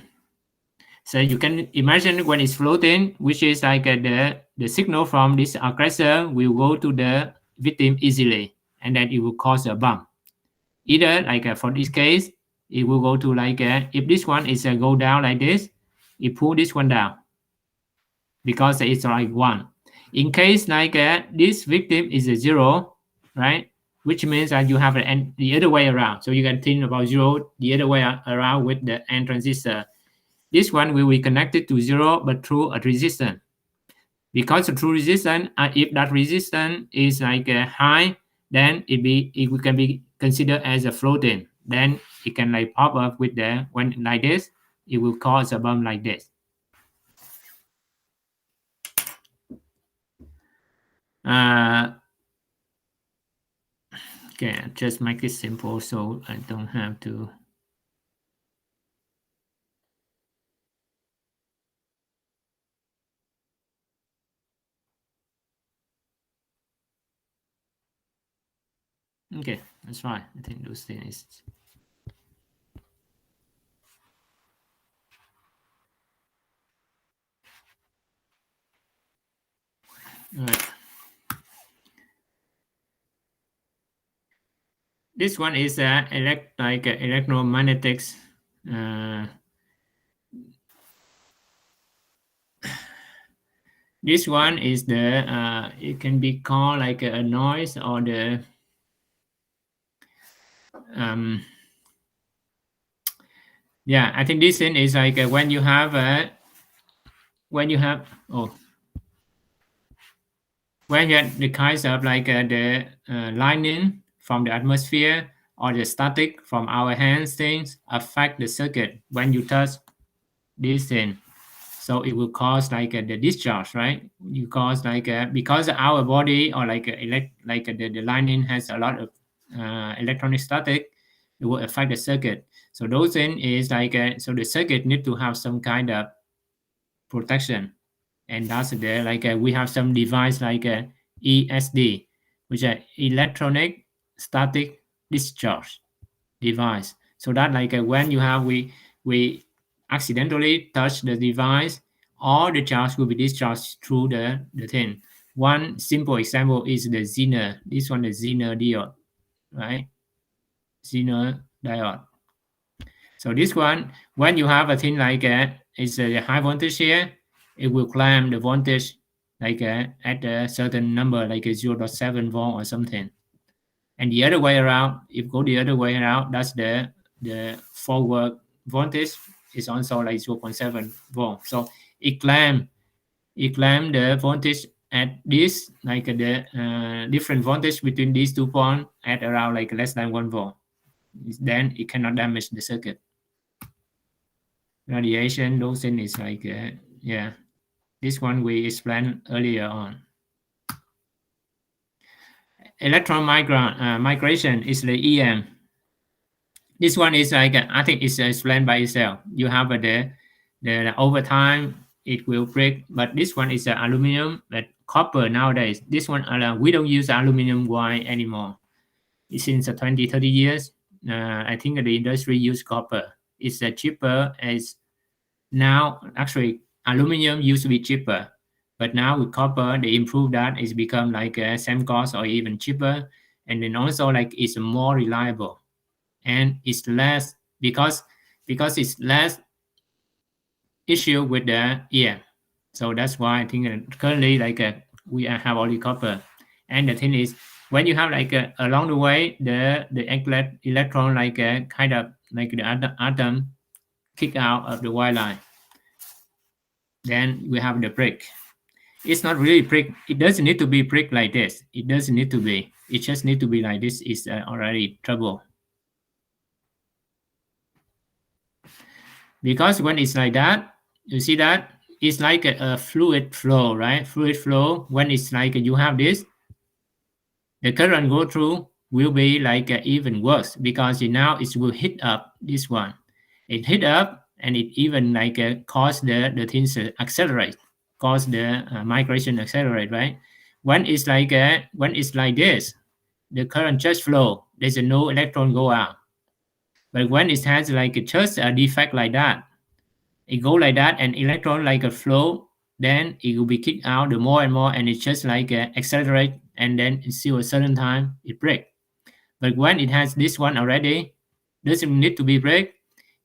So you can imagine when it's floating, which is like the signal from this aggressor will go to the victim easily, and then it will cause a bump. Either like for this case, it will go to like if this one is go down like this, it pull this one down because it's like 1. In case like this victim is a 0, right? Which means that you have the other way around. So you can think about 0 the other way around with the N transistor. This one will be connected to 0 but through a resistance. Because through resistance, if that resistance is like high, then it can be considered as a floating. Then it can like pop up with the when like this, it will cause a bump like this. Okay, just make it simple so I don't have to. Okay, that's fine. I think those things. All right. This one is electromagnetics. This one is the it can be called like a noise or the Yeah, I think this thing is like when you have when you have when you have the kinds of like the lightning from the atmosphere or the static from our hands things affect the circuit when you touch this thing. So it will cause like the discharge, right? You cause like because our body or like the lining has a lot of electronic static, it will affect the circuit. So those thing is like so the circuit need to have some kind of protection, and that's there like we have some device like ESD, which are electronic static discharge device. So that like when you have we accidentally touch the device, all the charge will be discharged through the thing. One simple example is the Zener. This one is Zener diode, right? Zener diode. So this one, when you have a thing like it's a high voltage here, it will climb the voltage like at a certain number, like a 0.7 volt or something. And the other way around, if go the other way around, that's the forward voltage is also like 0.7 volt. So it climb the voltage at this like the different voltage between these 2 points at around like less than 1 volt. Then it cannot damage the circuit. Radiation dosing is like yeah, this one we explained earlier on. Electron migration is the EM. This one is like I think it's explained by itself. You have the over time it will break, but this one is aluminum, but copper nowadays. This one we don't use aluminum wire anymore. Since 20-30 years, I think the industry use copper. It's cheaper as now. Actually, aluminum used to be cheaper, but now with copper they improve that. It's become like same cost or even cheaper, and then also like it's more reliable and it's less because it's less issue with the EM. So that's why I think currently like we have only copper. And the thing is when you have like along the way the electron like kind of like the atom kick out of the wire line, then we have the break. It's not really break. It doesn't need to be break like this. It doesn't need to be. It just need to be like this. Is already trouble. Because when it's like that, you see that it's like a fluid flow, right? Fluid flow. When it's like you have this, the current go through will be like even worse because now it will hit up this one. It hit up and it even like cause the things to accelerate, cause the migration accelerate, right? When it's like this, the current just flow. There's no electron go out. But when it has like just a defect like that, it go like that and electron like a flow, then it will be kicked out the more and more and it just like accelerate and then until a certain time it break. But when it has this one already, doesn't need to be break.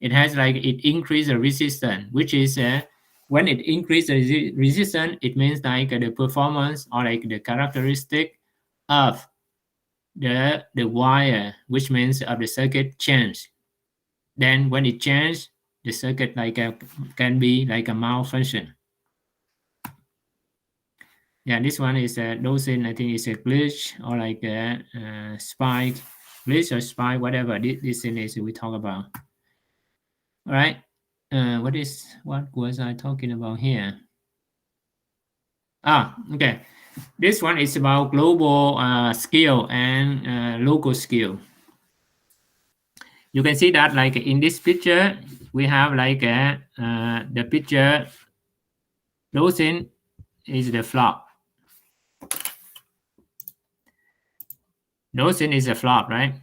It has like it increase the resistance, which is when it increases the resistance, it means like the performance or like the characteristic of the wire, which means of the circuit change. Then when it changes, the circuit like can be like a malfunction. Yeah, this one is a dosing. I think it's a glitch or like a spike, glitch or spike, whatever. This thing is we talk about. All right. What was I talking about here? Okay. This one is about global scale and local scale. You can see that like in this picture, we have like the picture dosing is the flop. Dosing is a flop, right?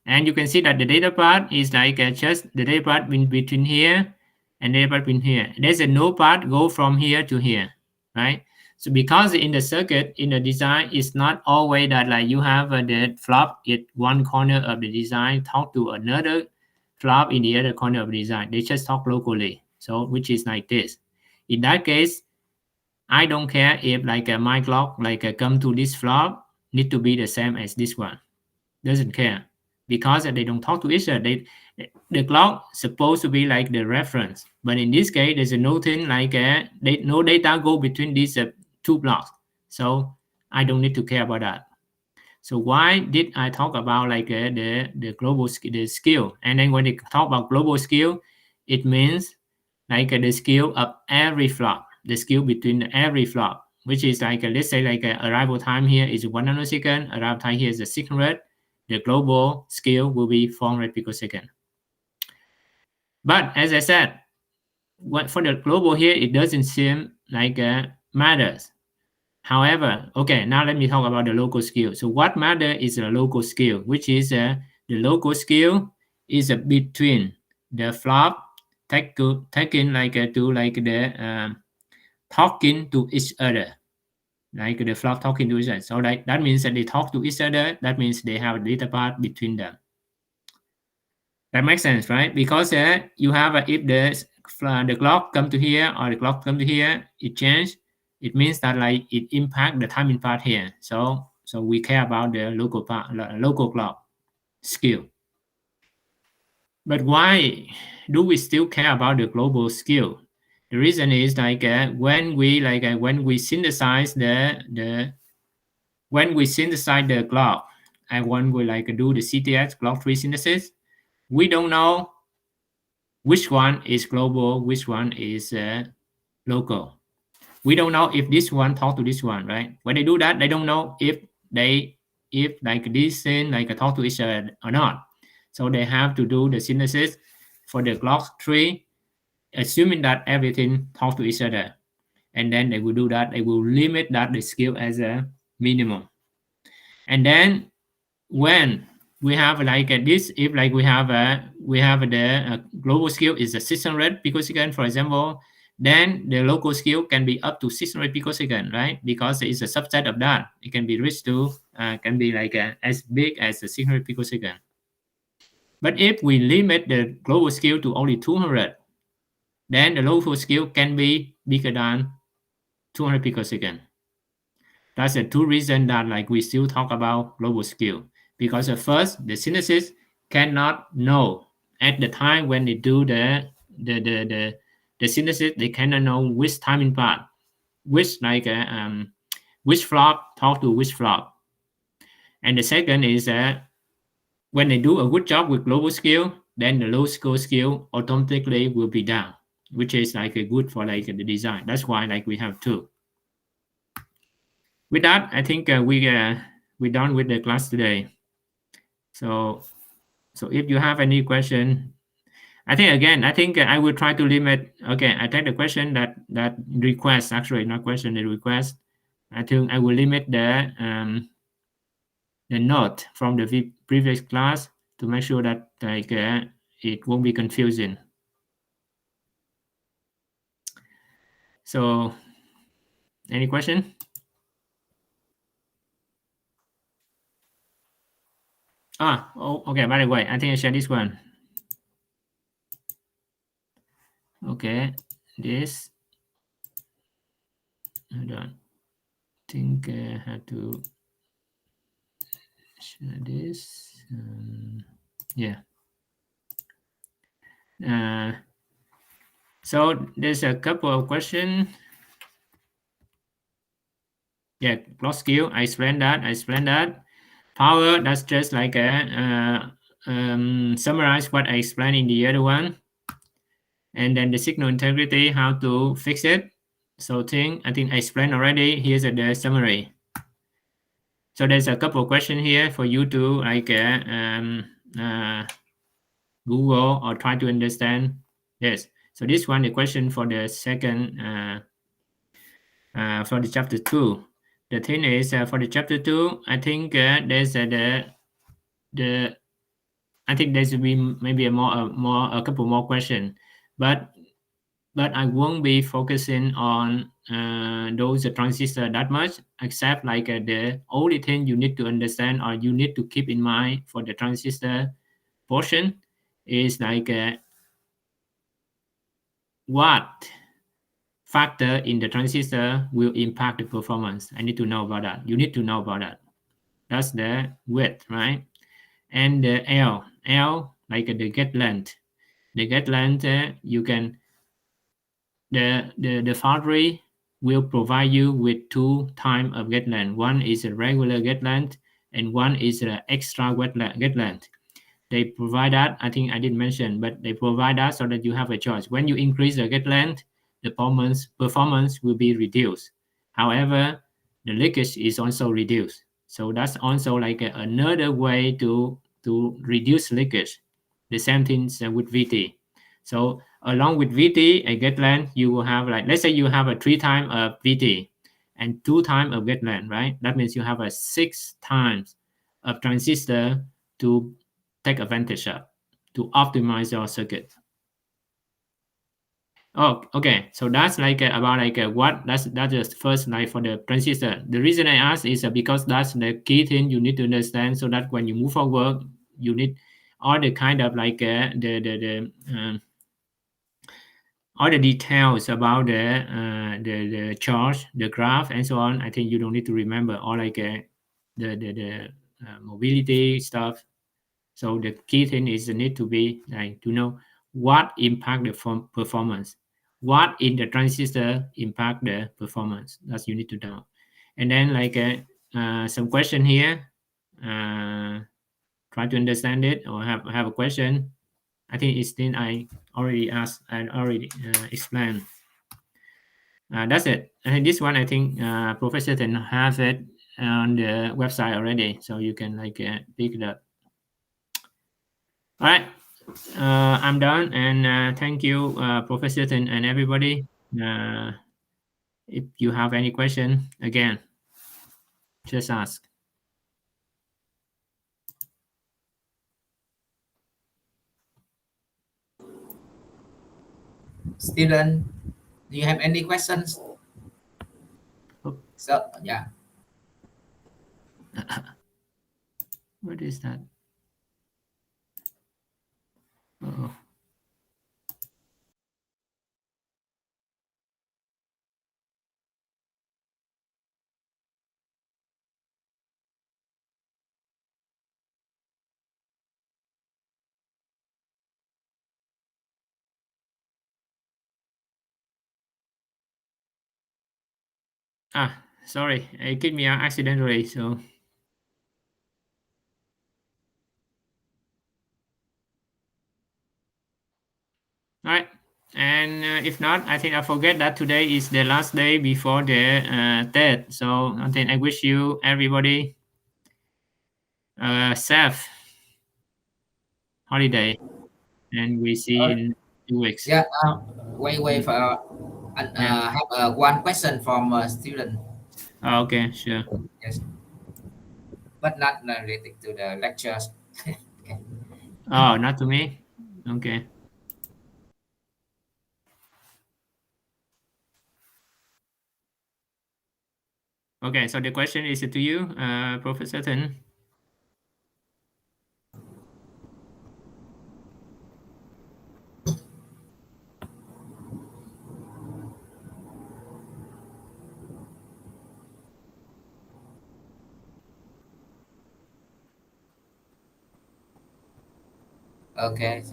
And you can see that the data part is like just the data part between here and data part between here. There's a no part go from here to here, right? So because in the circuit, in the design, it's not always that like you have the flop at one corner of the design talk to another flop in the other corner of the design. They just talk locally. So which is like this. In that case, I don't care if like my clock like come to this flop need to be the same as this one. Doesn't care because they don't talk to each other. The clock supposed to be like the reference, but in this case, there's nothing like no data go between these two blocks. So I don't need to care about that. So why did I talk about like the global the skill? And then when they talk about global skill, it means like the skill of every flop, the skill between every flop, which is like let's say like arrival time here is 1 nanosecond, arrival time here is a 600. The global skill will be 400 picosecond. But as I said, what for the global here, it doesn't seem like matters. However, okay, now let me talk about the local skill. So what matter is the local skill, which is the local skill is between the flop taken like to like the talking to each other, like the flop talking to each other. So that means that they talk to each other. That means they have a data path between them. That makes sense, right? Because you have if the clock come to here or the clock come to here, it change. It means that like it impact the timing part here. So we care about the local part, local clock skill. But why do we still care about the global skill? The reason is like when we synthesize when we synthesize the clock and when we like do the CTS clock tree synthesis, we don't know which one is global, which one is local. We don't know if this one talk to this one, right? When they do that, they don't know if like this thing like talk to each other or not. So they have to do the synthesis for the clock tree, assuming that everything talk to each other, and then they will do that. They will limit that the skill as a minimum, and then when we have like this, if like we have the global skill is a 600 picosecond, for example, then the local skill can be up to 600 picosecond, right? Because it's a subset of that. It can be reached to can be like as big as a 600 picosecond. But if we limit the global skill to only 200, then the local skill can be bigger than 200 picosecond. That's the two reasons that like we still talk about global skill, because at first the synthesis cannot know at the time when they do the synthesis, they cannot know which timing part, which like which flop talk to which flop. And the second is that when they do a good job with global skill, then the local skill automatically will be down, which is like a good for like the design. That's why like we have two. With that, I think we're done with the class today. So if you have any question, I think I will try to limit. Okay, I take the question that request, actually not question, the request. I think I will limit the note from the previous class to make sure that like it won't be confusing. So any question? Okay, by the way, I think I share this one. Okay, this hold on. Think I have to share this. Yeah. So there's a couple of questions. Yeah, clock skill. I explained that. Power. That's just like a summarize what I explained in the other one. And then the signal integrity, how to fix it. So I think I explained already. Here's the summary. So there's a couple of questions here for you to like Google or try to understand this. So this one, the question for the second for the chapter 2. The thing is for the chapter 2, I think there's the I think there should be maybe a couple more questions, but I won't be focusing on those transistors that much, except like the only thing you need to understand or you need to keep in mind for the transistor portion is like what factor in the transistor will impact the performance. I need to know about that. You need to know about that. That's the width, right? and the L like the get length. The get length you can the foundry will provide you with two time of get length. One is a regular get length and one is an extra get length. They provide that. I think I didn't mention, but they provide that so that you have a choice. When you increase the get length, the performance will be reduced. However, the leakage is also reduced. So that's also like another way to reduce leakage. The same thing with VT. So along with VT and get length, you will have like, let's say you have a 3 time of VT and 2 time of get length, right? That means you have a 6 times of transistor to take advantage of to optimize your circuit. Oh, okay. So that's like about like what that's just first like for the transistor. The reason I ask is because that's the key thing you need to understand so that when you move forward, you need all the kind of like all the details about the charge, the graph, and so on. I think you don't need to remember all like the mobility stuff. So the key thing is the need to be like to know what impact the performance, what in the transistor impact the performance. That you need to know. And then like some question here. Try to understand it or have a question. I think it's thing I already asked and already explained. That's it. And this one I think Professor Ten has it on the website already, so you can like pick it up. All right, I'm done, and thank you, Professor Ten and everybody. If you have any question, again, just ask. Student, do you have any questions? Oh, So yeah. what is that? Oh. Sorry, it kicked me out accidentally. So, all right. And if not, I think I forget that today is the last day before the test. So I think I wish you everybody safe holiday, and we see Uh, in 2 weeks. yeah. Wait Mm, for yeah. have one question from a student. Oh, okay, sure. Yes, but not related to the lectures. Okay. Oh, not to me. Okay. Okay. So the question is to you, Professor Ten. Okay.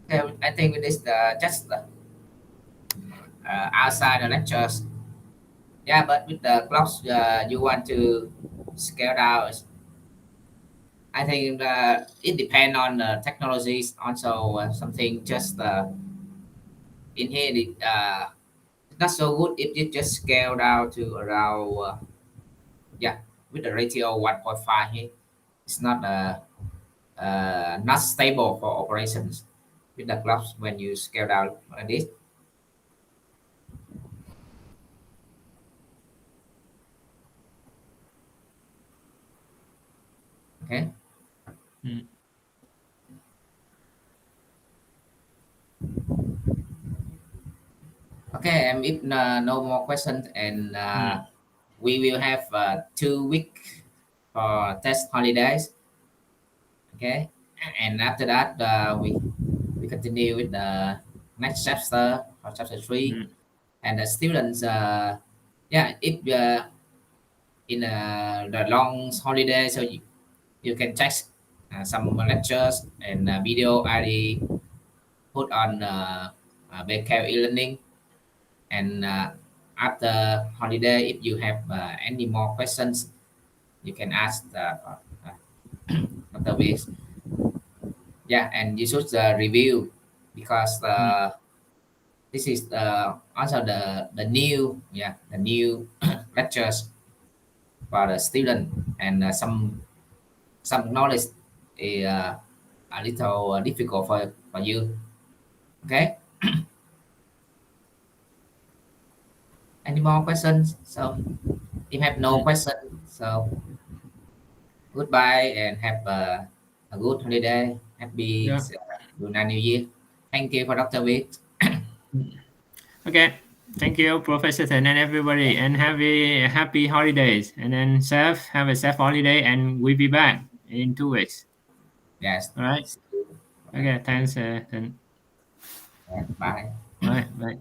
Okay. I think with this just outside the lectures. Yeah, but with the clocks, you want to scale down. I think it depends on the technologies. Also, something just in here, not so good if you just scale down to around, yeah, with the ratio 1.5 here. It's not not stable for operations with the clocks when you scale down like this. Okay. Mm, Okay, and if no more questions and mm. we will have 2 week for test holidays. Okay, and after that we continue with the next chapter or chapter 3. Mm, And the students yeah, if in the long holiday, so you can check some lectures and video already put on BK e-learning. And after holiday, if you have any more questions, you can ask Dr. Viz. Yeah, and you should review, because mm, this is also the new, yeah, the new lectures for the student. And some knowledge is a little difficult for you. Okay, any more questions? So if have no mm. question, so goodbye and have a good holiday. Happy Yeah. Lunar New Year. Thank you for Dr. Vic. Mm. Okay. Thank you, Professor Tan, and everybody, and have a happy holidays. And then Seth, have a safe holiday, and we'll be back in 2 weeks. Yes. All right. See you. Bye. Okay. Thanks, Tan. Yeah, bye. Bye. Bye.